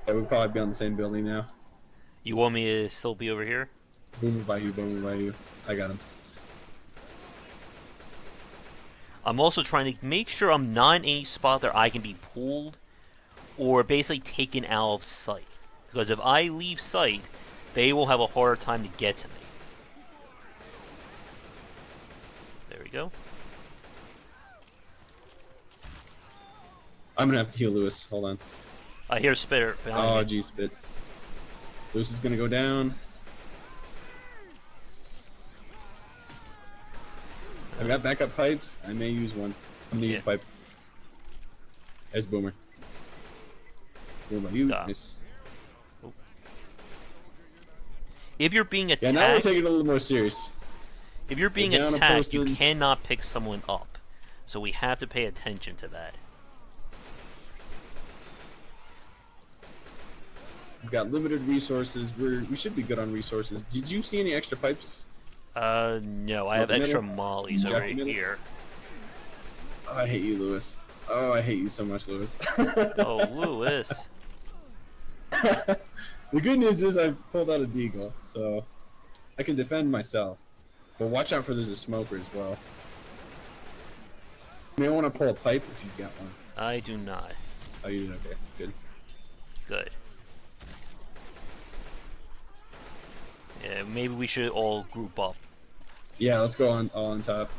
B: Yeah, we'll probably be on the same building now.
A: You want me to still be over here?
B: Boomer by you, boomer by you. I got him.
A: I'm also trying to make sure I'm not in any spot that I can be pulled or basically taken out of sight. Because if I leave sight, they will have a harder time to get to me. There we go.
B: I'm gonna have to heal Lewis. Hold on.
A: I hear spitter behind
B: Oh,
A: me.
B: geez, spit. Lewis is gonna go down. I've got backup pipes. I may use one. I'm gonna use a pipe. There's Boomer. Boomer by you.
A: Got him.
B: Nice.
A: If you're being attacked,
B: Yeah, now we're taking it a little more serious.
A: If you're being
B: Down a
A: attacked, you
B: person.
A: cannot pick someone up. So we have to pay attention to that.
B: We've got limited resources. We should be good on resources. Did you see any extra pipes?
A: No, I have
B: Middle?
A: extra mollies over
B: Jack middle?
A: here.
B: Oh, I hate you, Lewis. Oh, I hate you so much, Lewis.
A: Oh, Lewis.
B: The good news is I pulled out a deagle, so I can defend myself. But watch out for there's a smoker as well. You may want to pull a pipe if you've got one.
A: I do not.
B: Oh, you did? Okay, good.
A: Good. Yeah, maybe we should all group up.
B: Yeah, let's go on all on top.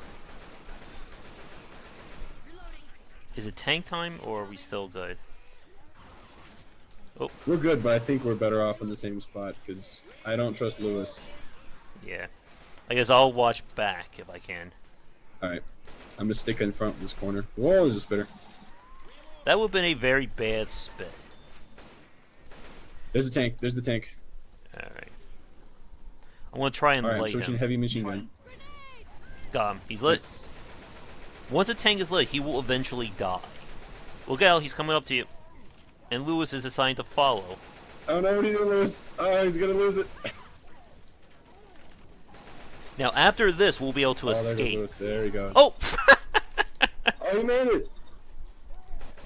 A: Is it tank time, or are we still good? Oh,
B: We're good, but I think we're better off in the same spot because I don't trust Lewis.
A: yeah. I guess I'll watch back if I can.
B: All right, I'm gonna stick in front of this corner. Whoa, there's a spitter.
A: That would have been a very bad spit.
B: There's the tank. There's the tank.
A: Alright. I'm gonna try and
B: All right, I'm
A: light
B: switching
A: him.
B: heavy machine gun.
A: Got him. He's lit.
B: Yes.
A: Once a tank is lit, he will eventually die. Look out, he's coming up to you. And Lewis is deciding to follow.
B: Oh no, what are you doing, Lewis? Oh, he's gonna lose it.
A: Now, after this, we'll be able to
B: Oh, there goes
A: escape.
B: Lewis. There he goes.
A: Oh!
B: Oh, he made it.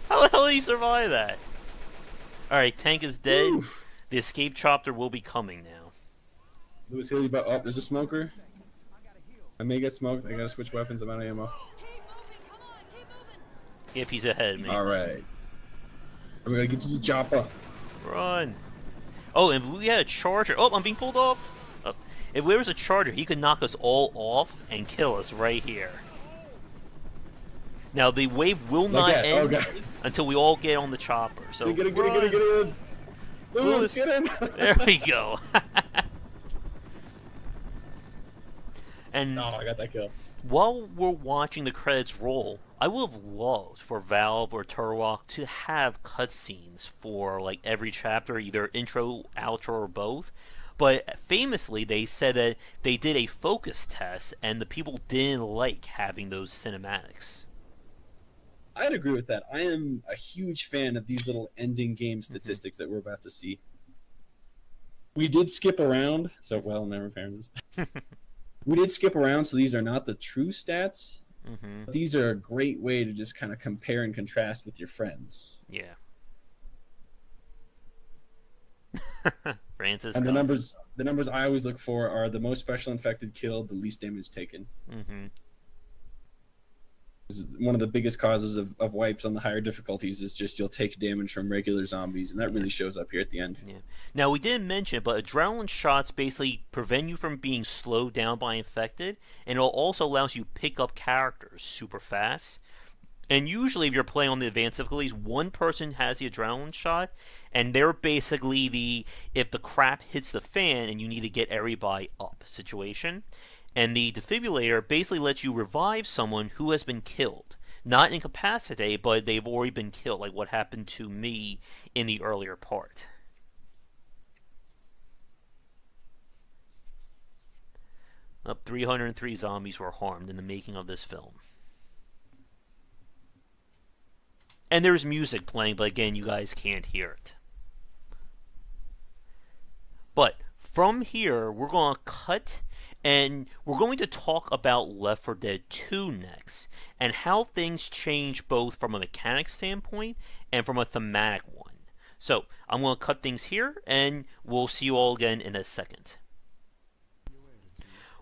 A: How the hell did he survive that? Alright, tank is dead.
B: Oof.
A: The escape chopper will be coming now.
B: Lewis Haley, but oh, there's a smoker. I may get smoked. I gotta switch weapons. I'm out of ammo.
C: Keep moving. Come on. Keep moving.
A: Yep, he's ahead of me.
B: All right. We gotta get to the chopper.
A: Run. Oh, and we had a charger. Oh, I'm being pulled off. Oh. If there was a charger, he could knock us all off and kill us right here. Now, the wave will not
B: Okay,
A: end
B: okay.
A: until we all get on the chopper. So
B: Get it,
A: run.
B: get in. Lewis,
A: Lewis.
B: get in.
A: There we go. And
B: No, I got that kill.
A: while we're watching the credits roll, I would have loved for Valve or Turok to have cutscenes for like every chapter, either intro, outro, or both. But famously, they said that they did a focus test, and the people didn't like having those cinematics.
B: I'd agree with that. I am a huge fan of these little ending game statistics that we're about to see. We did skip around, so well, never fairness. We did skip around, so these are not the true stats.
A: Mm-hmm.
B: These are a great way to just kind of compare and contrast with your friends.
A: Yeah. Francis.
B: And the numbers I always look for are the most special infected killed, the least damage taken.
A: Mm-hmm.
B: This is one of the biggest causes of wipes on the higher difficulties is just you'll take damage from regular zombies, and that really shows up here at the end.
A: Yeah. Now, we didn't mention it, but adrenaline shots basically prevent you from being slowed down by infected, and it also allows you to pick up characters super fast. And usually, if you're playing on the advanced difficulties, one person has the adrenaline shot, and they're basically the if the crap hits the fan and you need to get everybody up situation. And the defibrillator basically lets you revive someone who has been killed. Not incapacitate, but they've already been killed, like what happened to me in the earlier part. Up 303 zombies were harmed in the making of this film. And there's music playing, but again, you guys can't hear it. But from here, we're going to cut, and we're going to talk about Left 4 Dead 2 next, and how things change both from a mechanic standpoint and from a thematic one. So, I'm going to cut things here, and we'll see you all again in a second.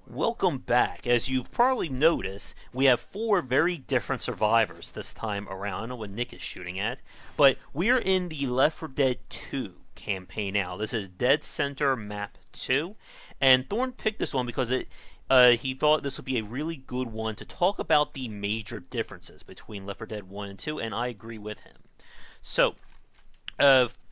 A: Welcome back. As you've probably noticed, we have 4 very different survivors this time around. I don't know what Nick is shooting at, but we're in the Left 4 Dead 2 campaign now. This is Dead Center Map 2, and Thorn picked this one because he thought this would be a really good one to talk about the major differences between Left 4 Dead 1 and 2, and I agree with him. So,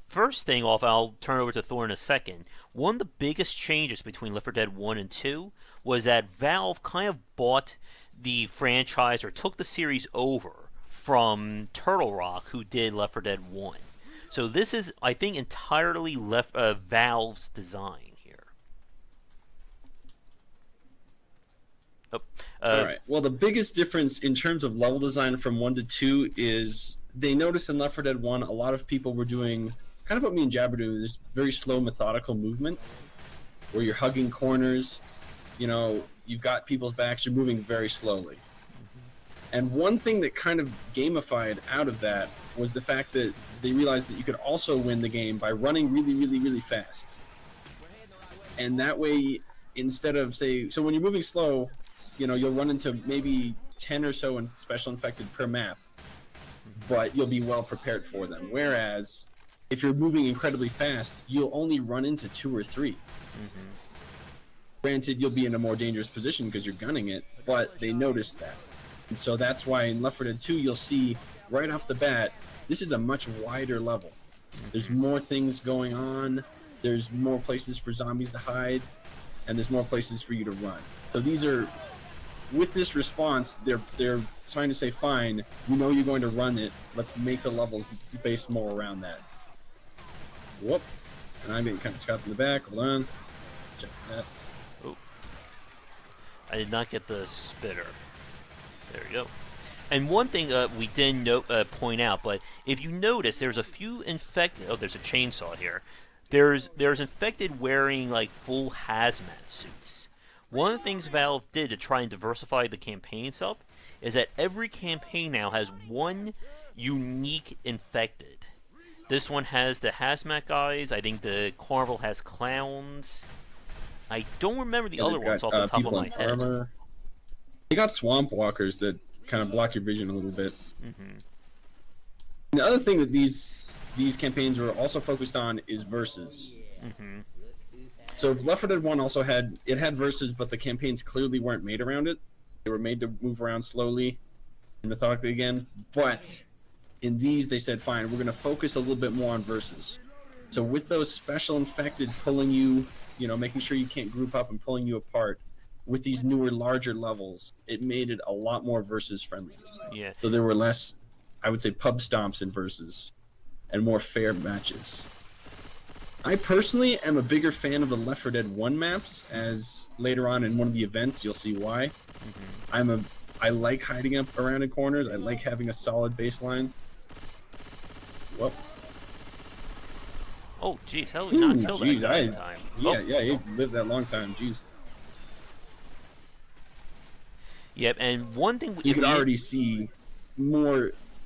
A: first thing off, I'll turn over to Thorn in a second. One of the biggest changes between Left 4 Dead 1 and 2 was that Valve kind of bought the franchise or took the series over from Turtle Rock, who did Left 4 Dead 1. So this is, I think, entirely Valve's design here. Oh,
B: All right. Well, the biggest difference in terms of level design from 1 to 2 is they noticed in Left 4 Dead 1 a lot of people were doing kind of what me and Jab are doing, this very slow, methodical movement where you're hugging corners. You know, you've got people's backs. You're moving very slowly. And one thing that kind of gamified out of that was the fact that they realized that you could also win the game by running really, really, really fast. And that way, instead of, say, so when you're moving slow, you know, you'll run into maybe 10 or so in special infected per map, but you'll be well prepared for them. Whereas, if you're moving incredibly fast, you'll only run into 2 or 3. Granted, you'll be in a more dangerous position because you're gunning it, but they noticed that. And so that's why in Left 4 Dead 2, you'll see right off the bat, this is a much wider level. There's more things going on, there's more places for zombies to hide, and there's more places for you to run. So these are, with this response, they're trying to say, fine, you know you're going to run it, let's make the levels based more around that. Whoop. And I'm getting kind of scuffed in the back, hold on. Check that.
A: Oh. I did not get the spitter. There we go. And one thing we didn't point out, but if you notice, there's a few infected. Oh, there's a chainsaw here. There's infected wearing like full hazmat suits. One of the things Valve did to try and diversify the campaigns up is that every campaign now has one unique infected. This one has the hazmat guys. I think the Carnival has clowns. I don't remember the other ones off the top of my head.
B: Armor. They got swamp walkers that kind of block your vision a little bit. The other thing that these campaigns were also focused on is versus. So Left 4 Dead 1 also had versus, but the campaigns clearly weren't made around it. They were made to move around slowly and methodically again. But in these, they said, fine, we're going to focus a little bit more on versus. So with those special infected pulling you, you know, making sure you can't group up and pulling you apart, with these newer, larger levels, it made it a lot more versus friendly.
A: Yeah.
B: So there were less, I would say, pub stomps in versus, and more fair matches. I personally am a bigger fan of the Left 4 Dead 1 maps, as later on in one of the events you'll see why. I like hiding up around in corners. I like having a solid baseline. Whoop.
A: Oh, jeez, how did we not kill that guy in time?
B: Yeah, he lived that long time. Jeez.
A: Yep, and one thing
B: you can already see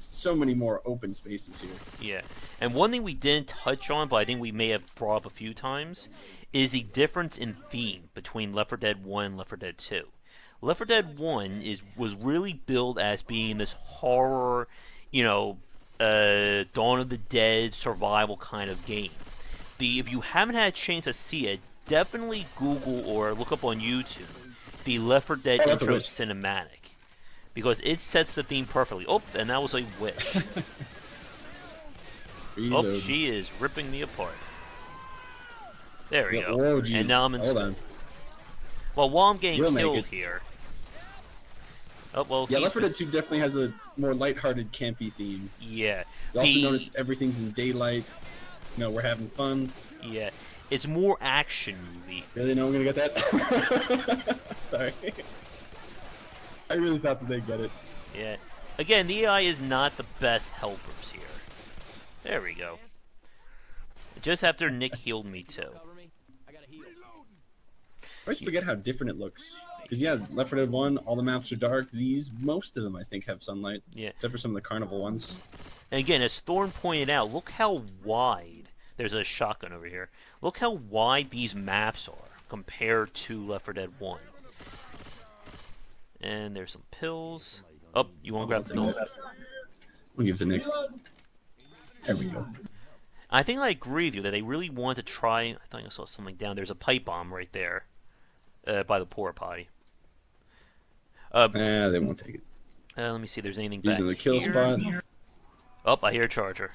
B: so many more open spaces here.
A: Yeah, and one thing we didn't touch on, but I think we may have brought up a few times, is the difference in theme between Left 4 Dead 1 and Left 4 Dead 2. Left 4 Dead 1 was really billed as being this horror, you know, Dawn of the Dead survival kind of game. If you haven't had a chance to see it, definitely Google or look up on YouTube the Left 4 Dead intro cinematic, because it sets the theme perfectly. Oh, and that was a wish. Oh, she is ripping me apart. There we go.
B: Whoa,
A: and now I'm in.
B: Hold on.
A: Well, while I'm getting killed here. Oh well.
B: Yeah, Left 4 Dead 2 definitely has a more lighthearted, campy theme.
A: Yeah.
B: You also notice everything's in daylight. You know, we're having fun.
A: Yeah. It's more action movie.
B: Really? No, I'm gonna get that? Sorry. I really thought that they'd get it.
A: Yeah. Again, the AI is not the best helpers here. There we go. Just after Nick healed me too.
B: I always forget how different it looks. Because yeah, Left 4 Dead 1, all the maps are dark. These, most of them, I think, have sunlight.
A: Yeah.
B: Except for some of the Carnival ones.
A: And again, as Thorn pointed out, look how wide. There's a shotgun over here. Look how wide these maps are compared to Left 4 Dead 1. And there's some pills. Oh, you won't grab the pills?
B: We'll give it to Nick. There we go.
A: I think I agree with you that they really want to try. I thought I saw something down. There's a pipe bomb right there by the porta potty.
B: They won't take it.
A: Let me see if there's anything
B: These
A: back
B: are the kill
A: here.
B: spot.
A: Oh, I hear a charger.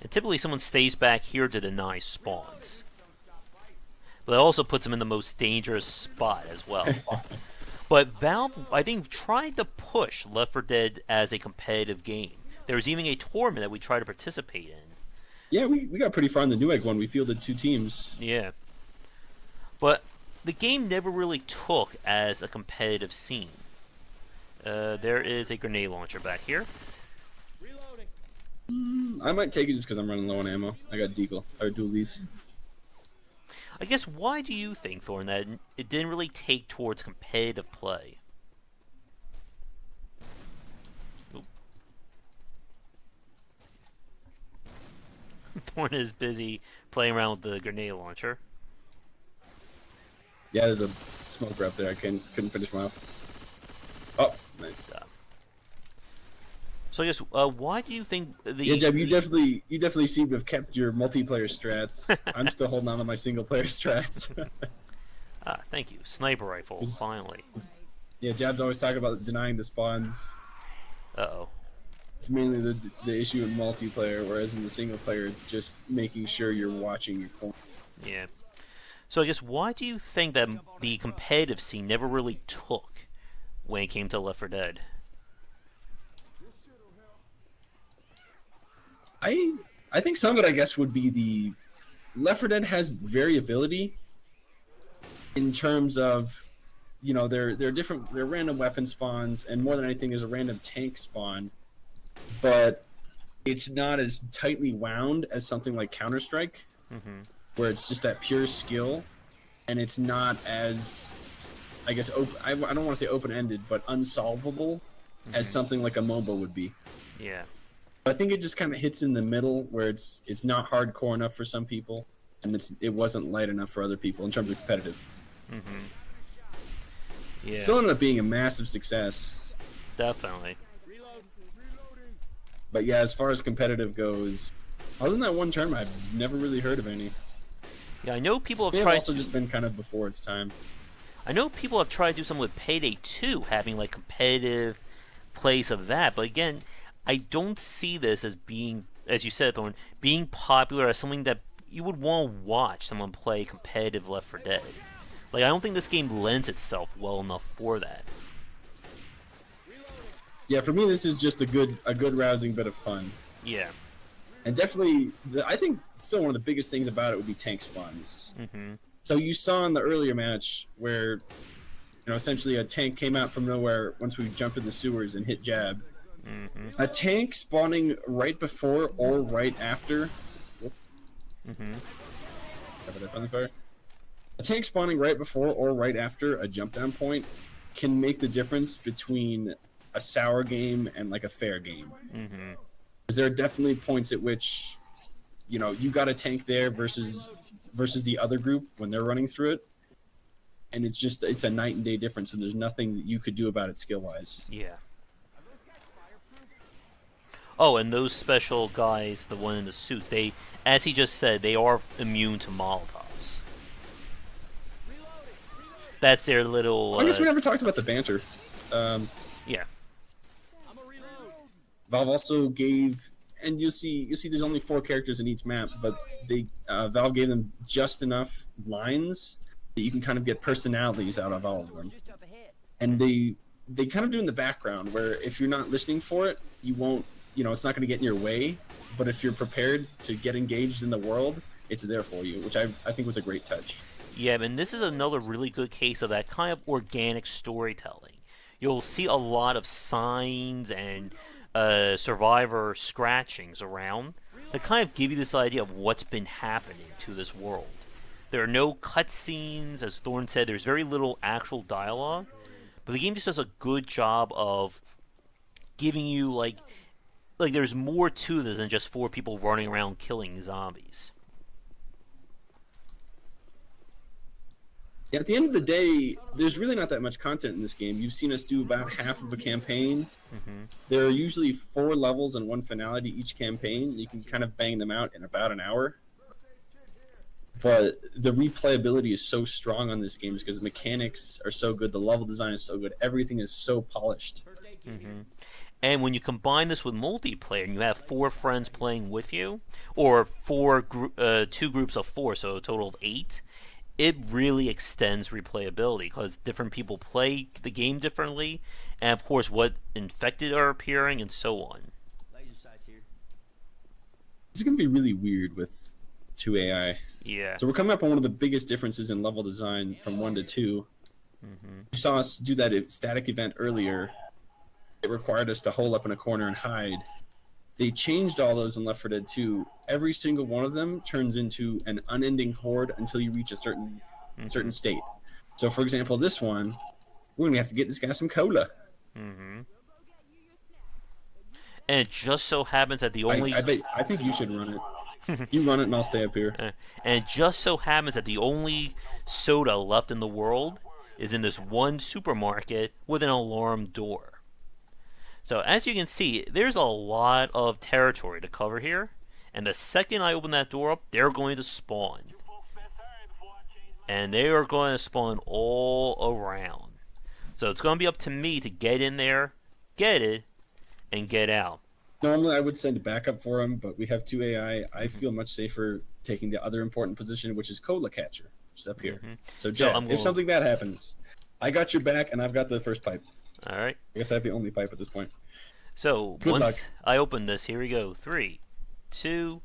A: And typically someone stays back here to deny spawns. But it also puts them in the most dangerous spot as well. But Valve, I think, tried to push Left 4 Dead as a competitive game. There was even a tournament that we tried to participate in.
B: Yeah, we got pretty far in the Newegg one. We fielded 2 teams.
A: Yeah. But the game never really took as a competitive scene. There is a grenade launcher back here.
B: I might take it just because I'm running low on ammo. I got deagle or dualies.
A: I guess why do you think, Thorn, that it didn't really take towards competitive play? Oop. Thorn is busy playing around with the grenade launcher.
B: Yeah, there's a smoker up there. I couldn't finish my off. Oh, nice.
A: So I guess why do you think the
B: Yeah, Jeb, you definitely seem to have kept your multiplayer strats. I'm still holding on to my single player strats.
A: Thank you. Sniper rifle, finally.
B: Yeah, Jeb's always talking about denying the spawns.
A: Uh-oh.
B: It's mainly the issue in multiplayer, whereas in the single player, it's just making sure you're watching your corner.
A: Yeah. So I guess why do you think that the competitive scene never really took when it came to Left 4 Dead?
B: I think some of it, I guess, would be the Left 4 Dead has variability in terms of, you know, they're random weapon spawns, and more than anything, there's a random tank spawn, but it's not as tightly wound as something like Counter-Strike, where it's just that pure skill, and it's not as, I guess, I don't want to say open-ended, but unsolvable as something like a MOBA would be.
A: Yeah.
B: I think it just kind of hits in the middle where it's not hardcore enough for some people, and it wasn't light enough for other people in terms of competitive.
A: Yeah.
B: It still ended up being a massive success.
A: Definitely.
B: But yeah, as far as competitive goes, other than that one term, I've never really heard of any.
A: Yeah, I know people have
B: They've
A: tried.
B: also just been kind of before its time.
A: I know people have tried to do something with Payday 2, having like competitive plays of that. But again, I don't see this as being, as you said, Thorn, being popular as something that you would want to watch someone play competitive Left 4 Dead. Like, I don't think this game lends itself well enough for that.
B: Yeah, for me, this is just a good rousing bit of fun.
A: Yeah.
B: And definitely, I think still one of the biggest things about it would be tank spawns. So you saw in the earlier match where, you know, essentially a tank came out from nowhere once we jumped in the sewers and hit jab. A tank spawning right before or right after. Cover that friendly fire. A tank spawning right before or right after a jump down point can make the difference between a sour game and like a fair game. Because there are definitely points at which, you know, you got a tank there versus the other group when they're running through it, and it's a night and day difference, and there's nothing that you could do about it skill wise.
A: Yeah. Oh, and those special guys, the one in the suits, they, as he just said, they are immune to Molotovs. That's their little.
B: I guess we never talked about the banter.
A: Yeah.
B: Valve also gave, and you'll see there's only 4 characters in each map, but Valve gave them just enough lines that you can kind of get personalities out of all of them. And they kind of do in the background, where if you're not listening for it, you won't, you know, it's not going to get in your way. But if you're prepared to get engaged in the world, it's there for you, which I think was a great touch.
A: Yeah, and this is another really good case of that kind of organic storytelling. You'll see a lot of signs and survivor scratchings around that kind of give you this idea of what's been happening to this world. There are no cutscenes, as Thorn said, there's very little actual dialogue, but the game just does a good job of giving you, like there's more to this than just 4 people running around killing zombies.
B: At the end of the day, there's really not that much content in this game. You've seen us do about half of a campaign. There are usually 4 levels and 1 finale to each campaign. You can kind of bang them out in about an hour. But the replayability is so strong on this game because the mechanics are so good, the level design is so good, everything is so polished.
A: And when you combine this with multiplayer and you have 4 friends playing with you, or 2 groups of 4, so a total of 8, it really extends replayability because different people play the game differently, and of course what infected are appearing and so on.
B: This is going to be really weird with 2 AI.
A: Yeah.
B: So we're coming up on one of the biggest differences in level design from 1 to 2. You saw us do that static event earlier. It required us to hole up in a corner and hide. They changed all those in Left 4 Dead 2. Every single one of them turns into an unending horde until you reach a certain state. So, for example, this one, we're going to have to get this guy some cola.
A: And it just so happens that the only...
B: I think you should run it. You run it and I'll stay up here.
A: And it just so happens that the only soda left in the world is in this one supermarket with an alarm door. So as you can see, there's a lot of territory to cover here. And the second I open that door up, they're going to spawn. And they are going to spawn all around. So it's going to be up to me to get in there, get it, and get out.
B: Normally I would send a backup for him, but we have 2 AI. I feel much safer taking the other important position, which is cola catcher, which is up here. So, Jed, if something bad happens, I got your back and I've got the first pipe.
A: All right.
B: I guess I have the only pipe at this point.
A: So
B: Good
A: once
B: luck.
A: I open this, here we go. 3, 2,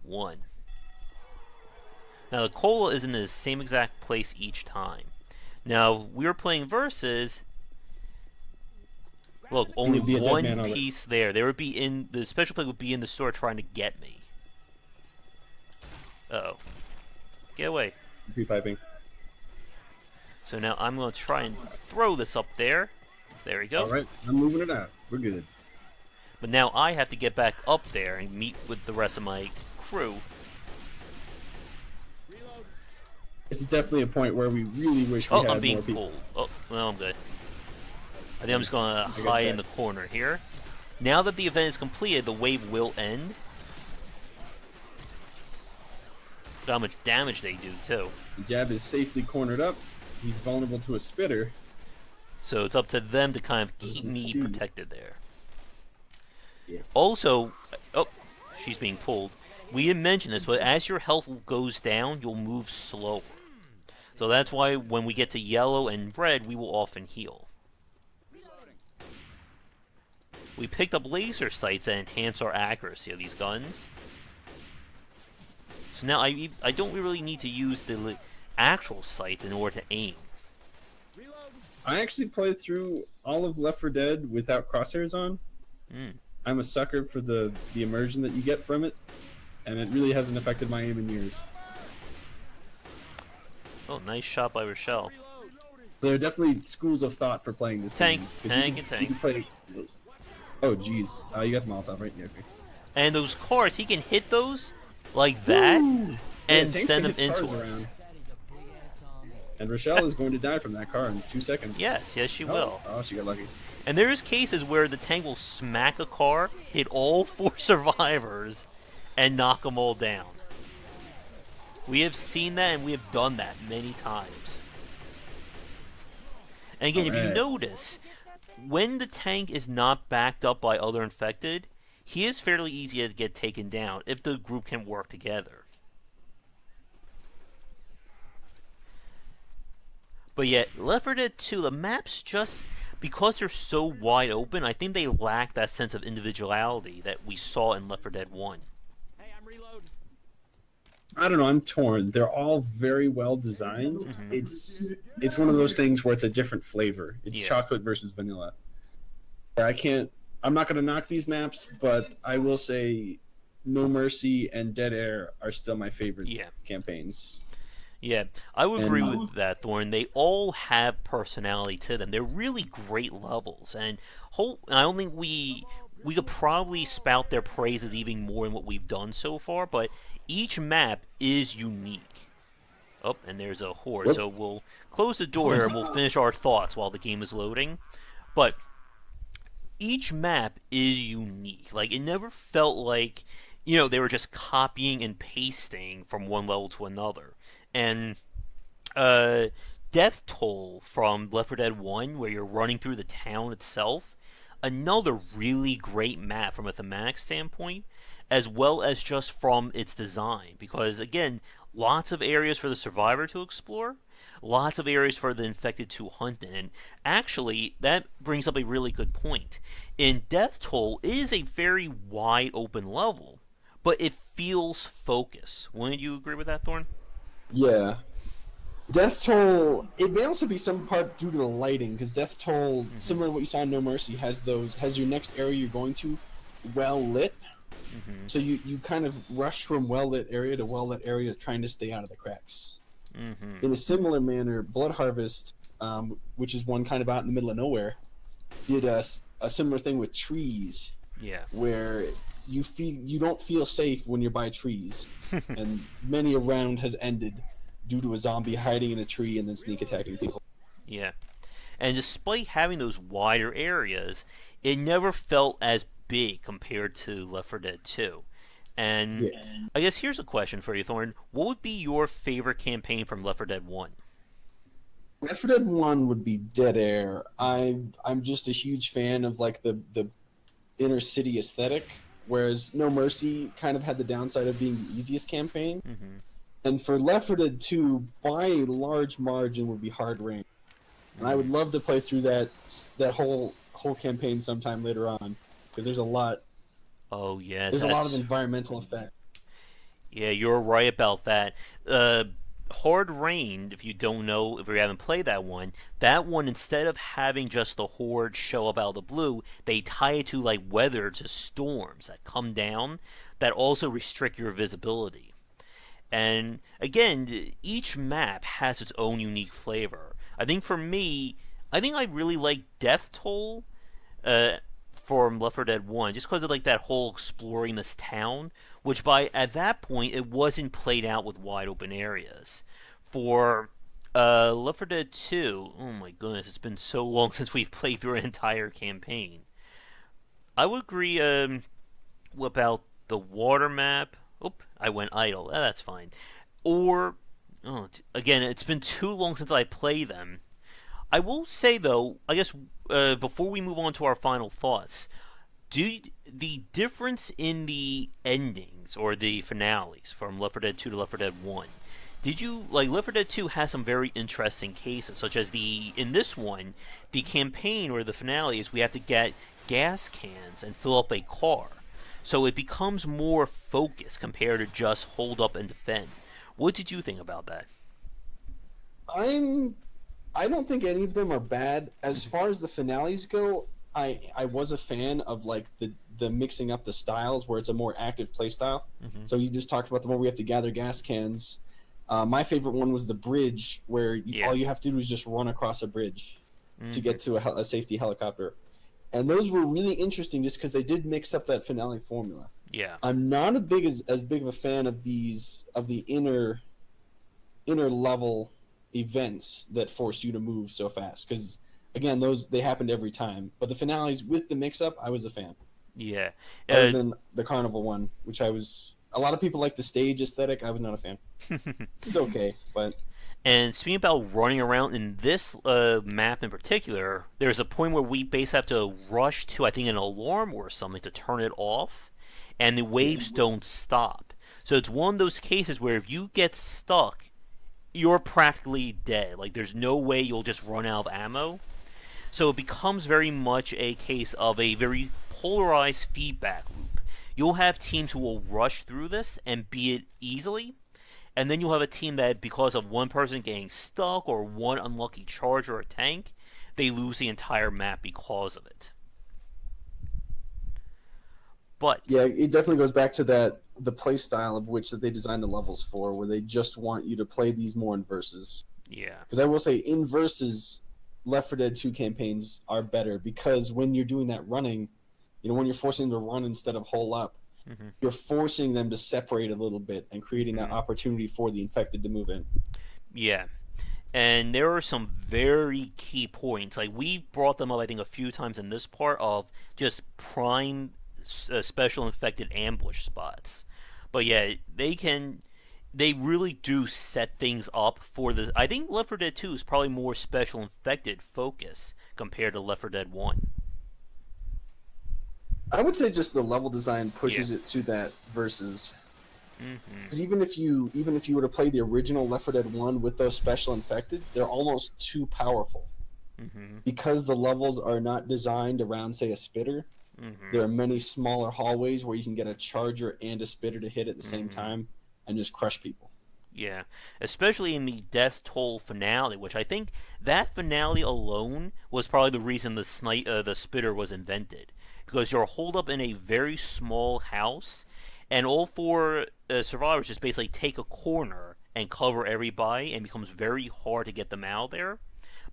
A: 1. Now the cola is in the same exact place each time. Now we were playing versus. Look, only
B: be a dead man
A: one
B: on it.
A: piece there. They would be in the special plate would be in the store trying to get me. Uh-oh. Get away.
B: Pre-piping.
A: So now I'm going to try and throw this up there. There we go.
B: All right, I'm moving it out. We're good.
A: But now I have to get back up there and meet with the rest of my crew.
B: This is definitely a point where we really wish we
A: Oh,
B: had
A: I'm being
B: more people.
A: pulled. Oh, well, I'm good. I think I'm just going to
B: got
A: hide in
B: that.
A: the corner here. Now that the event is completed, the wave will end. Look how much damage they do, too.
B: The jab is safely cornered up. He's vulnerable to a spitter.
A: So it's up to them to kind of
B: This
A: keep
B: is
A: me
B: two.
A: protected there.
B: Yeah.
A: Also, oh, she's being pulled. We didn't mention this, but as your health goes down, you'll move slower. So that's why when we get to yellow and red, we will often heal. We picked up laser sights that enhance our accuracy of these guns. So now I don't really need to use the actual sights in order to aim.
B: I actually played through all of Left 4 Dead without crosshairs on. I'm a sucker for the immersion that you get from it, and it really hasn't affected my aim in years.
A: Oh, nice shot by Rochelle.
B: There are definitely schools of thought for playing this
A: Tank,
B: game. 'Cause
A: tank,
B: you
A: and
B: can
A: tank.
B: play... Oh, jeez. You got the Molotov, right? Yeah, okay.
A: And those cars, he can hit those like that
B: Yeah,
A: and
B: tanks
A: send
B: can
A: them
B: hit
A: into
B: cars
A: us.
B: around. And Rochelle is going to die from that car in 2 seconds.
A: Yes, she will.
B: Oh, she got lucky.
A: And there's cases where the tank will smack a car, hit all 4 survivors, and knock them all down. We have seen that, and we have done that many times. And again, if you
B: Alright.
A: notice, when the tank is not backed up by other infected, he is fairly easy to get taken down if the group can work together. But yet, Left 4 Dead 2, the maps just, because they're so wide open, I think they lack that sense of individuality that we saw in Left 4 Dead 1.
B: I don't know. I'm torn. They're all very well designed. It's one of those things where it's a different flavor. It's
A: Yeah.
B: chocolate versus vanilla. I'm not going to knock these maps, but I will say No Mercy and Dead Air are still my favorite
A: Yeah.
B: campaigns.
A: Yeah, I would agree
B: And-
A: with that, Thorn. They all have personality to them. They're really great levels, and I don't think we could probably spout their praises even more in what we've done so far. But each map is unique. Oh, and there's a horde.
B: Whoop.
A: So we'll close the door here and we'll finish our thoughts while the game is loading. But each map is unique. Like, it never felt like, they were just copying and pasting from one level to another. And Death Toll from Left 4 Dead 1, where you're running through the town itself, another really great map from a thematic standpoint, as well as just from its design. Because, again, lots of areas for the survivor to explore, lots of areas for the infected to hunt in. And actually, that brings up a really good point. In Death Toll, it is a very wide open level, but it feels focus. Wouldn't you agree with that, Thorn?
B: Yeah. Death Toll, it may also be some part due to the lighting, because Death Toll, similar to what you saw in No Mercy, has your next area you're going to well lit. So you kind of rush from well lit area to well lit area, trying to stay out of the cracks. In a similar manner, Blood Harvest, which is one kind of out in the middle of nowhere, did a similar thing with trees.
A: Yeah.
B: Where you don't feel safe when you're by trees, and many a round has ended due to a zombie hiding in a tree and then sneak attacking people.
A: Yeah. And despite having those wider areas, it never felt as big compared to Left 4 Dead 2. And I guess here's a question for you, Thorn. What would be your favorite campaign from Left 4 Dead 1?
B: Left 4 Dead 1 would be Dead Air. I'm just a huge fan of like the inner city aesthetic, whereas No Mercy kind of had the downside of being the easiest campaign. And for Left 4 Dead 2, by a large margin, would be Hard Rain. And I would love to play through that whole campaign sometime later on, because there's a lot.
A: Oh yes,
B: there's a lot of environmental effect.
A: Yeah, you're right about that. Hard Rain, if you don't know, if you haven't played that one instead of having just the horde show up out of the blue, they tie it to like weather, to storms that come down that also restrict your visibility. And again, each map has its own unique flavor. I think for me, I really like Death Toll from Left 4 Dead 1, just because of like that whole exploring this town, which at that point it wasn't played out with wide open areas. For Left 4 Dead 2, oh my goodness, it's been so long since we've played through an entire campaign. I would agree about the water map. Oop, I went idle. That's fine. Or, again, it's been too long since I played them. I will say, though, I guess before we move on to our final thoughts, the difference in the endings or the finales from Left 4 Dead 2 to Left 4 Dead 1, did you, like, Left 4 Dead 2 has some very interesting cases, such as in this one, the campaign or the finale is we have to get gas cans and fill up a car. So it becomes more focused compared to just hold up and defend. What did you think about that?
B: I don't think any of them are bad. As far as the finales go, I was a fan of like the mixing up the styles where it's a more active play style. So you just talked about the one we have to gather gas cans. My favorite one was the bridge, where all you have to do is just run across a bridge to get to a safety helicopter. And those were really interesting just because they did mix up that finale formula.
A: Yeah.
B: I'm not as big of a fan of the inner level events that force you to move so fast, because again, they happened every time. But the finales with the mix up, I was a fan.
A: Yeah.
B: Other than the carnival one, which a lot of people like the stage aesthetic. I was not a fan. It's okay, but.
A: And speaking about running around in this map in particular, there's a point where we basically have to rush to, I think, an alarm or something to turn it off, and the waves don't stop. So it's one of those cases where if you get stuck, you're practically dead. Like, there's no way you'll just run out of ammo. So it becomes very much a case of a very polarized feedback loop. You'll have teams who will rush through this and beat it easily, and then you'll have a team that, because of one person getting stuck or one unlucky charge or a tank, they lose the entire map because of it. But
B: yeah, it definitely goes back to the play style of which that they designed the levels for, where they just want you to play these more in versus.
A: Yeah.
B: Because I will say, in versus, Left 4 Dead 2 campaigns are better, because when you're doing that running, when you're forcing them to run instead of hole up, you're forcing them to separate a little bit and creating that opportunity for the infected to move in.
A: Yeah. And there are some very key points. Like, we've brought them up, I think, a few times in this part of just prime special infected ambush spots. But yeah, they really do set things up for the. I think Left 4 Dead 2 is probably more special infected focus compared to Left 4 Dead 1.
B: I would say just the level design pushes it to that versus. Because even if you were to play the original Left 4 Dead 1 with those special infected, they're almost too powerful. Because the levels are not designed around, say, a spitter.
A: Hmm.
B: There are many smaller hallways where you can get a charger and a spitter to hit at the same
A: Hmm.
B: time and just crush people.
A: Yeah, especially in the Death Toll finale, which I think that finale alone was probably the reason the spitter was invented, because you're holed up in a very small house, and all four survivors just basically take a corner and cover everybody, and it becomes very hard to get them out there.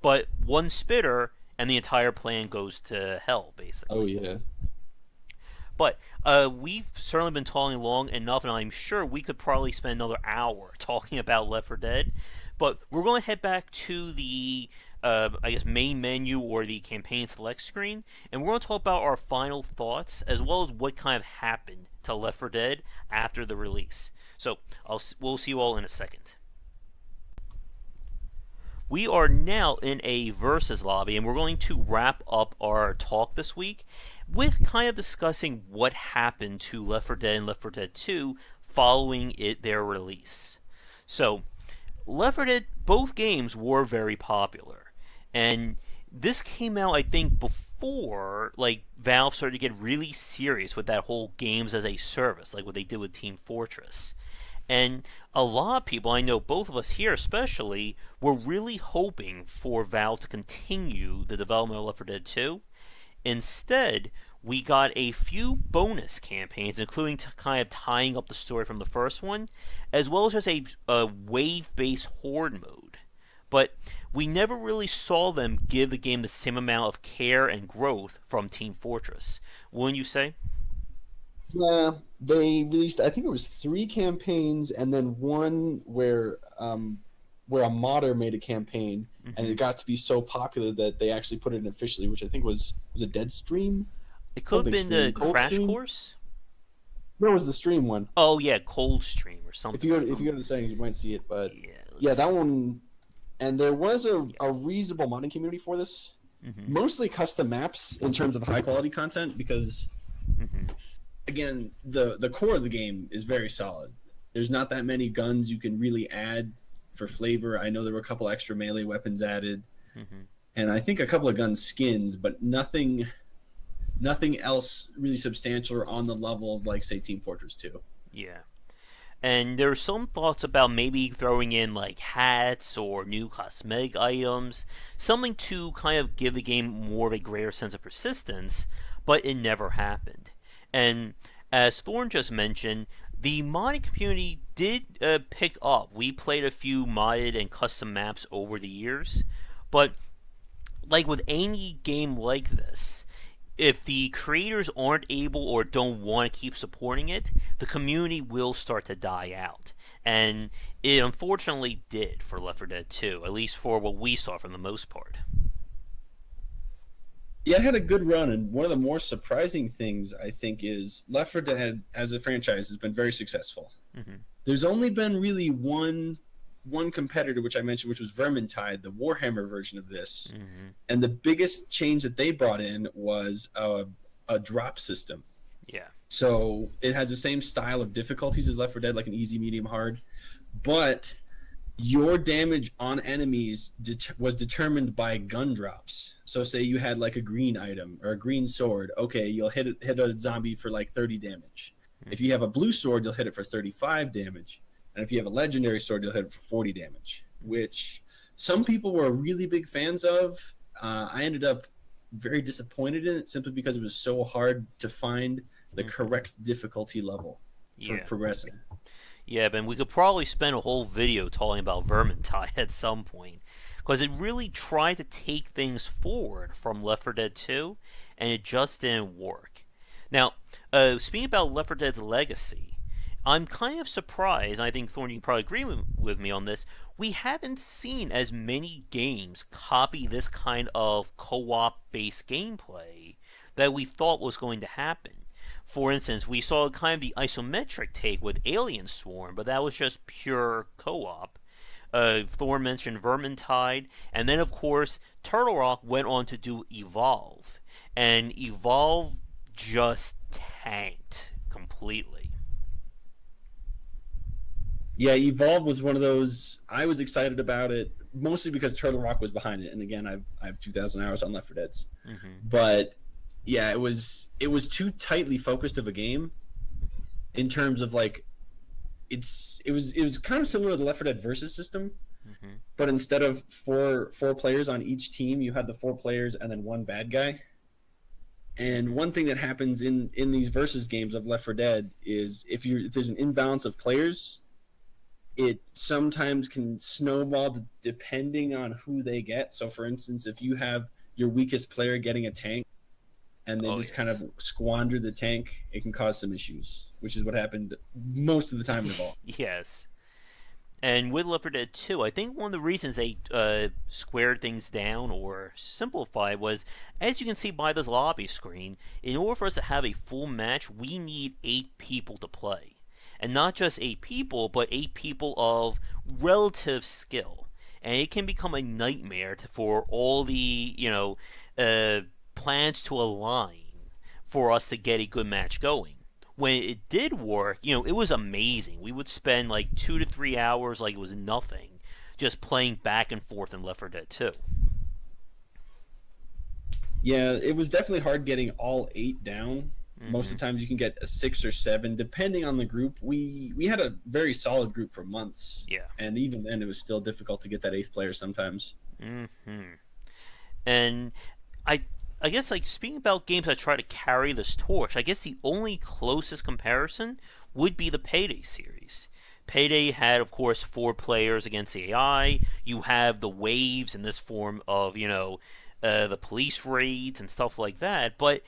A: But one spitter, and the entire plan goes to hell,
B: Oh
A: basically.
B: yeah.
A: But we've certainly been talking long enough, and I'm sure we could probably spend another hour talking about Left 4 Dead. But we're going to head back to the, I guess, main menu or the campaign select screen, and we're going to talk about our final thoughts as well as what kind of happened to Left 4 Dead after the release. So we'll see you all in a second. We are now in a versus lobby, and we're going to wrap up our talk this week with kind of discussing what happened to Left 4 Dead and Left 4 Dead 2 following their release. So, Left 4 Dead, both games were very popular, and this came out, I think, before like Valve started to get really serious with that whole games as a service, like what they did with Team Fortress. And a lot of people, I know both of us here especially, were really hoping for Valve to continue the development of Left 4 Dead 2. Instead, we got a few bonus campaigns, including kind of tying up the story from the first one, as well as just a wave-based horde mode. But we never really saw them give the game the same amount of care and growth from Team Fortress. Wouldn't you say?
B: Yeah, they released. I think it was three campaigns, and then one where a modder made a campaign, and
A: Mm-hmm.
B: it got to be so popular that they actually put it in officially, which I think was a Dead Stream,
A: It could have
B: something
A: been the
B: Stream, Cold
A: Crash
B: Stream.
A: Course.
B: No, it was the Stream one.
A: Oh yeah, Cold Stream or
B: If
A: something.
B: you go to the settings, you might see it. But
A: Yeah,
B: yeah,
A: let's.
B: that one. And there was
A: Yeah.
B: a reasonable modding community for this,
A: Mm-hmm.
B: mostly custom maps in terms of high quality content because
A: Mm-hmm.
B: again the core of the game is very solid. There's not that many guns you can really add for flavor. I know there were a couple extra melee weapons added,
A: Mm-hmm.
B: and I think a couple of gun skins, but nothing else really substantial or on the level of like say Team Fortress 2.
A: Yeah. And there are some thoughts about maybe throwing in like hats or new cosmetic items, something to kind of give the game more of a greater sense of persistence, but it never happened. And as Thorn just mentioned, the modding community did pick up. We played a few modded and custom maps over the years, but like with any game like this, if the creators aren't able or don't want to keep supporting it, the community will start to die out. And it unfortunately did for Left 4 Dead 2, at least for what we saw from the most part.
B: Yeah, it had a good run, and one of the more surprising things I think is Left 4 Dead as a franchise has been very successful.
A: Mm-hmm.
B: There's only been really one competitor, which I mentioned, which was Vermintide, the Warhammer version of this,
A: Mm-hmm.
B: and the biggest change that they brought in was a drop system.
A: Yeah.
B: So it has the same style of difficulties as Left 4 Dead, like an easy, medium, hard, but your damage on enemies was determined by gun drops. So say you had like a green item or a green sword, okay, you'll hit a zombie for like 30 damage. If you have a blue sword, you'll hit it for 35 damage. And if you have a legendary sword, you'll hit it for 40 damage, which some people were really big fans of. I ended up very disappointed in it simply because it was so hard to find the correct difficulty level for
A: Yeah.
B: progressing.
A: Yeah, Ben, we could probably spend a whole video talking about Vermintide at some point. Because it really tried to take things forward from Left 4 Dead 2, and it just didn't work. Now, speaking about Left 4 Dead's legacy, I'm kind of surprised, and I think Thorn, you can probably agree with me on this, we haven't seen as many games copy this kind of co-op based gameplay that we thought was going to happen. For instance, we saw kind of the isometric take with Alien Swarm, but that was just pure co-op. Thor mentioned Vermintide, and then of course Turtle Rock went on to do Evolve, and Evolve just tanked completely.
B: Yeah, Evolve was one of those. I was excited about it mostly because Turtle Rock was behind it, and again, I have 2,000 hours on Left 4 Dead's.
A: Mm-hmm.
B: But yeah, it was too tightly focused of a game in terms of like it was kind of similar to the Left 4 Dead versus system,
A: Hmm.
B: but instead of four players on each team, you had the four players and then one bad guy. And one thing that happens in these versus games of Left 4 Dead is if there's an imbalance of players, it sometimes can snowball depending on who they get. So, for instance, if you have your weakest player getting a tank and they
A: Oh
B: just kind
A: yes.
B: of squander the tank, it can cause some issues, which is what happened most of the time in Evolve.
A: Yes. And with Left 4 Dead 2, I think one of the reasons they squared things down or simplified was, as you can see by this lobby screen, in order for us to have a full match, we need 8 people to play. And not just 8 people, but 8 people of relative skill. And it can become a nightmare for all the, plans to align for us to get a good match going. When it did work, it was amazing. We would spend like 2 to 3 hours like it was nothing, just playing back and forth in Left 4 Dead 2.
B: Yeah, it was definitely hard getting all eight down. Most
A: Hmm.
B: of the times you can get a 6 or 7, depending on the group. We had a very solid group for months,
A: Yeah.
B: and even then, it was still difficult to get that eighth player sometimes.
A: Hmm. And I I guess like speaking about games that try to carry this torch, I guess the only closest comparison would be the Payday series. Payday had, of course, 4 players against AI. You have the waves in this form of, the police raids and stuff like that. But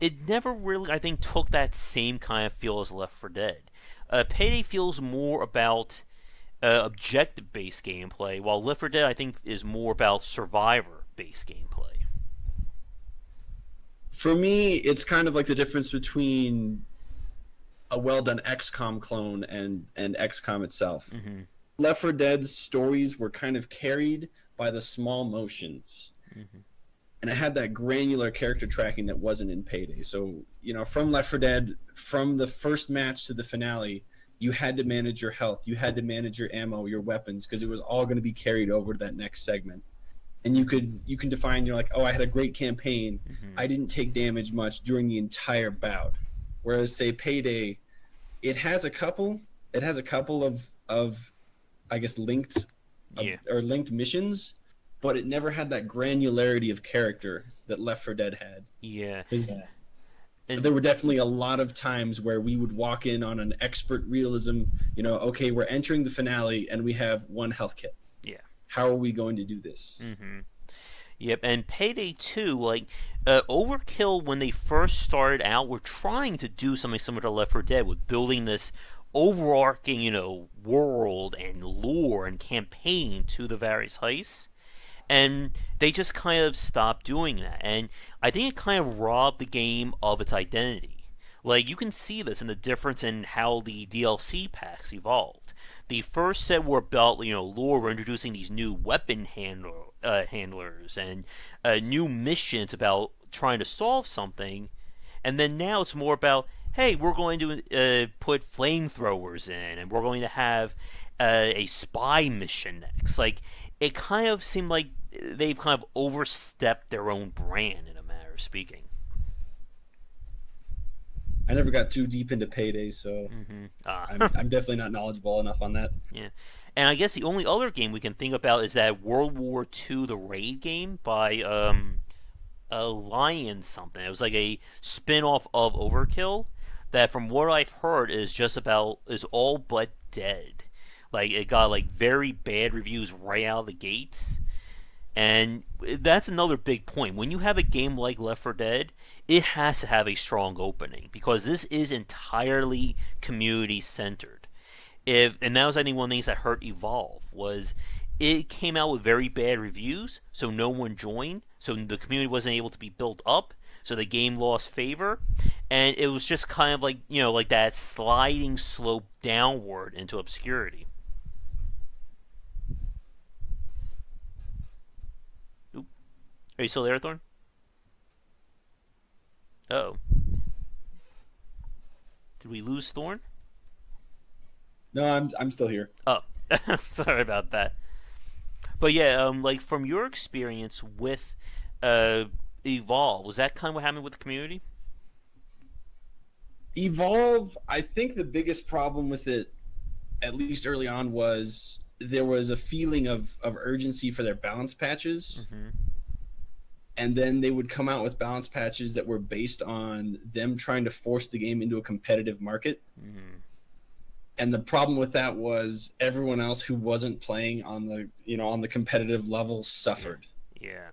A: it never really, I think, took that same kind of feel as Left 4 Dead. Payday feels more about objective based gameplay, while Left 4 Dead, I think, is more about survivor based gameplay.
B: For me, it's kind of like the difference between a well done XCOM clone and XCOM itself.
A: Hmm.
B: Left 4 Dead's stories were kind of carried by the small motions,
A: Hmm.
B: and it had that granular character tracking that wasn't in Payday. So, from Left 4 Dead, from the first match to the finale, you had to manage your health, you had to manage your ammo, your weapons, because it was all going to be carried over to that next segment. And you can define, you're like, oh, I had a great campaign.
A: Hmm.
B: I didn't take damage much during the entire bout. Whereas, say, Payday, it has a couple. It has a couple of I guess linked
A: Yeah.
B: or linked missions, but it never had that granularity of character that Left 4 Dead had.
A: Yeah.
B: Because
A: And
B: there were definitely a lot of times where we would walk in on an expert realism. Okay, we're entering the finale and we have one health kit.
A: yeah.
B: How are we going to do this?
A: Hmm. Yep. And Payday 2, like, Overkill, when they first started out, were trying to do something similar to Left 4 Dead with building this overarching, world and lore and campaign to the various heists. And they just kind of stopped doing that. And I think it kind of robbed the game of its identity. Like, you can see this in the difference in how the DLC packs evolved. The first set were about, lore, we're introducing these new handlers and new missions about trying to solve something. And then now it's more about, hey, we're going to put flamethrowers in, and we're going to have a spy mission next. Like, it kind of seemed like they've kind of overstepped their own brand in a matter of speaking.
B: I never got too deep into Payday, so
A: Mm-hmm. Ah.
B: I'm definitely not knowledgeable enough on that.
A: Yeah. And I guess the only other game we can think about is that World War II The Raid game by Lion something. It was like a spin-off of Overkill that, from what I've heard, is all but dead. Like, it got like very bad reviews right out of the gates. And that's another big point. When you have a game like Left 4 Dead, it has to have a strong opening because this is entirely community centered. And that was, I think, one of the things that hurt Evolve was it came out with very bad reviews, so no one joined, so the community wasn't able to be built up, so the game lost favor, and it was just kind of like, like that sliding slope downward into obscurity. Oop. Are you still there, Thorn? Oh, did we lose Thorn?
B: No, I'm still here.
A: Oh, sorry about that. But yeah, like from your experience with uh, Evolve, was that kind of what happened with the community?
B: Evolve, I think the biggest problem with it, at least early on, was there was a feeling of urgency for their balance patches.
A: Mm-hmm.
B: And then they would come out with balance patches that were based on them trying to force the game into a competitive market.
A: Mm-hmm.
B: And the problem with that was everyone else who wasn't playing on the competitive level suffered.
A: Yeah.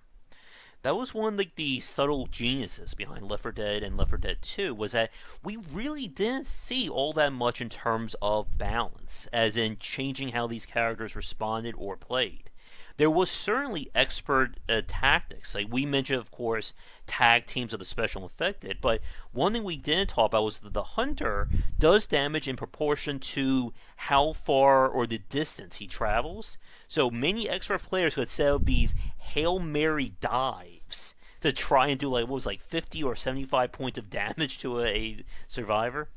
A: That was one of like the subtle geniuses behind Left 4 Dead and Left 4 Dead 2 was that we really didn't see all that much in terms of balance, as in changing how these characters responded or played. There was certainly expert tactics. Like we mentioned, of course, tag teams of the special infected, but one thing we didn't talk about was that the hunter does damage in proportion to how far or the distance he travels. So many expert players could set up these Hail Mary dives to try and do like what was like 50 or 75 points of damage to a survivor.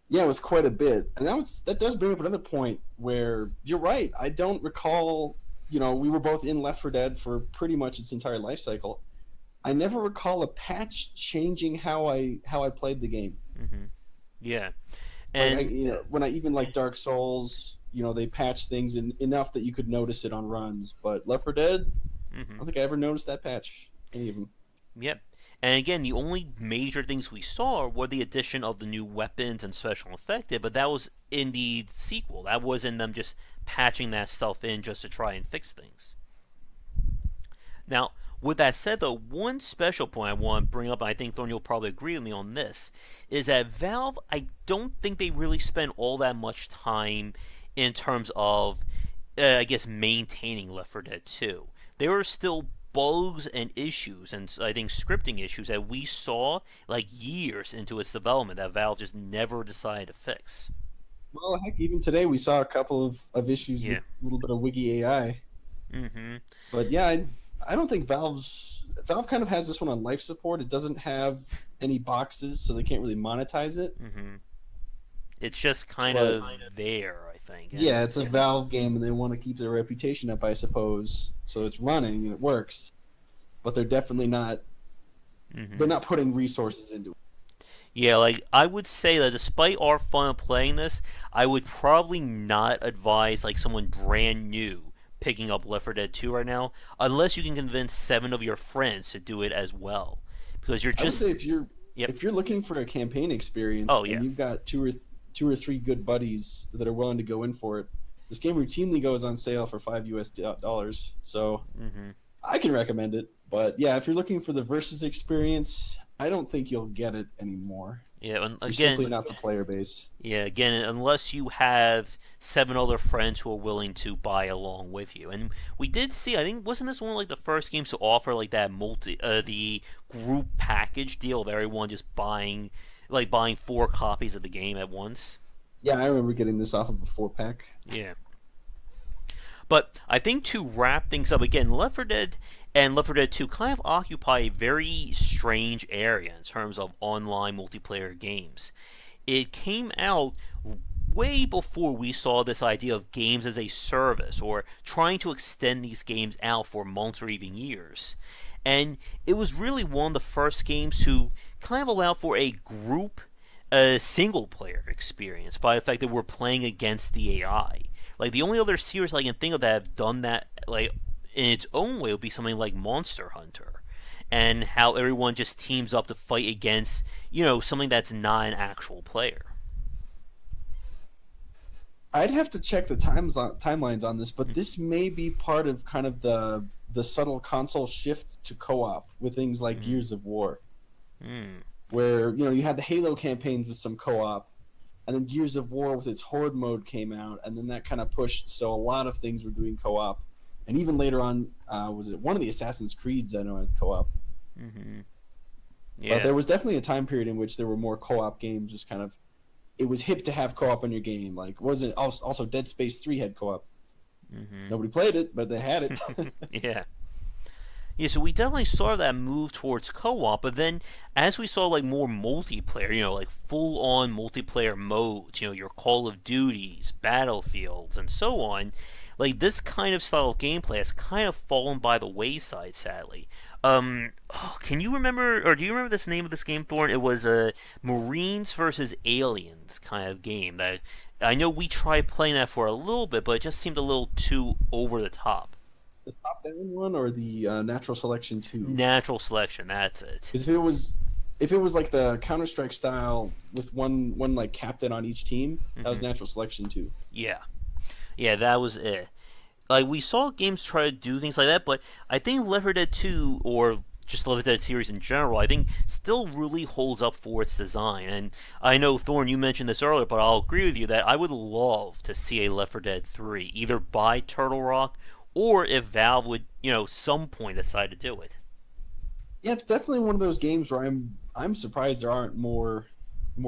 B: Yeah, it was quite a bit, and that does bring up another point where you're right. I don't recall. We were both in Left 4 Dead for pretty much its entire life cycle. I never recall a patch changing how I played the game.
A: Mm-hmm. Yeah, and
B: when I even like Dark Souls, they patched things enough that you could notice it on runs. But Left 4 Dead, I don't think I ever noticed that patch. Any of them.
A: Yep. And again, the only major things we saw were the addition of the new weapons and special effective, but that was in the sequel. That wasn't them just patching that stuff in just to try and fix things. Now, with that said, though, one special point I want to bring up, and I think Thorn, you'll probably agree with me on this, is that Valve, I don't think they really spent all that much time in terms of, I guess, maintaining Left 4 Dead 2. There were still bugs and issues, and I think scripting issues that we saw like years into its development that Valve just never decided to fix.
B: Well, heck, even today we saw a couple of issues with a little bit of wiggy AI.
A: Mm-hmm.
B: But yeah, I don't think Valve kind of has this one on life support. It doesn't have any boxes, so they can't really monetize it.
A: Mm-hmm. It's just kind of there, I think.
B: Yeah, it's a Valve game, and they want to keep their reputation up, I suppose. So it's running and it works, but they're definitely not. Mm-hmm. They're not putting resources into it.
A: Yeah, like I would say that despite our fun of playing this, I would probably not advise like someone brand new picking up Left 4 Dead 2 right now, unless you can convince 7 of your friends to do it as well, because you're just.
B: I would say if you're looking for a campaign experience, and you've got two or three good buddies that are willing to go in for it. This game routinely goes on sale for $5, so I can recommend it. But yeah, if you're looking for the versus experience, I don't think you'll get it anymore.
A: Yeah, and
B: you're
A: again,
B: simply not the player base.
A: Yeah, again, unless you have 7 other friends who are willing to buy along with you. And we did see, I think, wasn't this one of like the first games to offer like that the group package deal of everyone just buying 4 copies of the game at once?
B: Yeah, I remember getting this off of a 4-pack.
A: Yeah. But I think to wrap things up, again, Left 4 Dead and Left 4 Dead 2 kind of occupy a very strange area in terms of online multiplayer games. It came out way before we saw this idea of games as a service or trying to extend these games out for months or even years. And it was really one of the first games to kind of allow for a group single player experience by the fact that we're playing against the AI. Like the only other series I can think of that have done that like in its own way would be something like Monster Hunter, and how everyone just teams up to fight against something that's not an actual player.
B: I'd have to check the timelines on this, but this may be part of kind of the subtle console shift to co-op with things like Gears of War, where you had the Halo campaigns with some co-op. And then Gears of War with its Horde mode came out, and then that kind of pushed. So a lot of things were doing co-op, and even later on, was it one of the Assassin's Creeds I know had co-op?
A: Mm-hmm. Yeah.
B: But there was definitely a time period in which there were more co-op games. Just kind of, it was hip to have co-op on your game. Like, wasn't also Dead Space 3 had co-op? Mm-hmm. Nobody played it, but they had it.
A: Yeah. Yeah, so we definitely saw that move towards co-op, but then as we saw like more multiplayer, like full-on multiplayer modes, your Call of Duties, Battlefields, and so on, like this kind of style of gameplay has kind of fallen by the wayside, sadly. Can you remember, or do you remember this name of this game, Thorn? It was a Marines versus Aliens kind of game. That I know we tried playing that for a little bit, but it just seemed a little too over the top.
B: The top-down one or the natural selection 2?
A: Natural selection, that's it.
B: Because if it was like the Counter Strike style with one like captain on each team, that was natural selection 2.
A: Yeah, yeah, that was it. Like we saw games try to do things like that, but I think Left 4 Dead 2 or just Left 4 Dead series in general, I think still really holds up for its design. And I know Thorn, you mentioned this earlier, but I'll agree with you that I would love to see a Left 4 Dead 3 either by Turtle Rock or if Valve would, some point decide to do it.
B: Yeah, it's definitely one of those games where I'm surprised there aren't more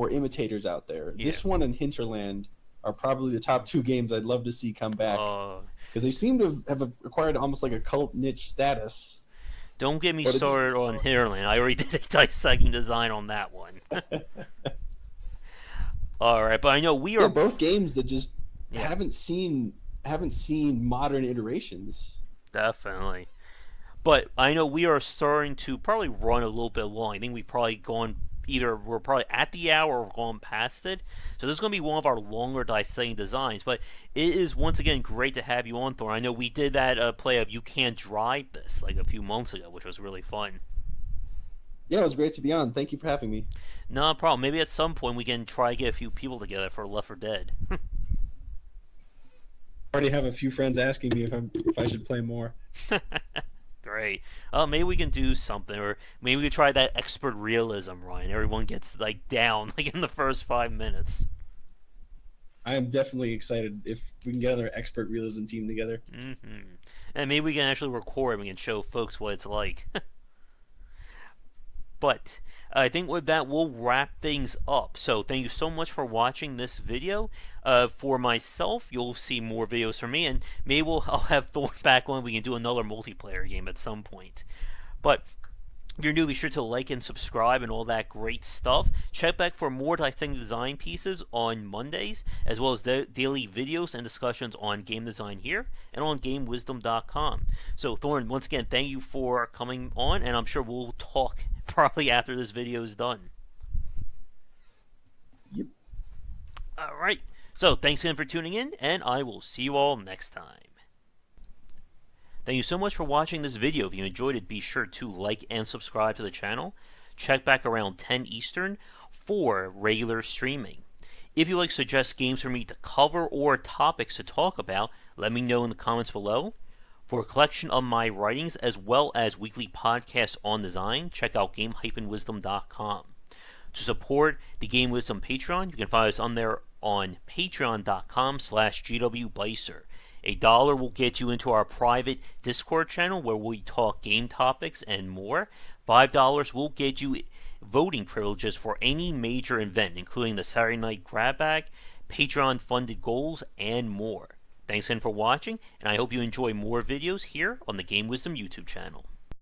B: imitators out there.
A: Yeah.
B: This one and Hinterland are probably the top 2 games I'd love to see come back. Because they seem to have acquired almost like a cult niche status.
A: Don't get me started on Hinterland. I already did a dissecting design on that one. All right, but I know we are
B: both games that just haven't seen modern iterations.
A: Definitely. But I know we are starting to probably run a little bit long. I think we've probably gone we're probably at the hour or gone past it. So this is going to be one of our longer dissecting designs. But it is once again great to have you on, Thor. I know we did that play of You Can't Drive This like a few months ago, which was really fun.
B: Yeah, it was great to be on. Thank you for having me.
A: No problem. Maybe at some point we can try to get a few people together for Left 4 Dead.
B: I already have a few friends asking me if I should play more.
A: Great. Maybe we can do something, or maybe we could try that expert realism, Ryan. Everyone gets down in the first 5 minutes.
B: I am definitely excited if we can get another expert realism team together.
A: And maybe we can actually record and we can show folks what it's like. But I think with that, we'll wrap things up. So thank you so much for watching this video. For myself, you'll see more videos from me, and maybe I'll have Thorn back on. We can do another multiplayer game at some point. But if you're new, be sure to like and subscribe and all that great stuff. Check back for more Dissecting Design pieces on Mondays, as well as daily videos and discussions on game design here and on GameWisdom.com. So Thorn, once again, thank you for coming on, and I'm sure we'll talk probably after this video is done.
B: Yep.
A: All right. So thanks again for tuning in, and I will see you all next time. Thank you so much for watching this video. If you enjoyed it, be sure to like and subscribe to the channel. Check back around 10 Eastern for regular streaming. If you'd like to suggest games for me to cover or topics to talk about, let me know in the comments below. For a collection of my writings as well as weekly podcasts on design, check out game-wisdom.com. To support the Game Wisdom Patreon, you can find us on there on patreon.com/gwbicer. $1 will get you into our private Discord channel where we talk game topics and more. $5 will get you voting privileges for any major event, including the Saturday Night Grab Bag, Patreon-funded goals, and more. Thanks again for watching, and I hope you enjoy more videos here on the Game Wisdom YouTube channel.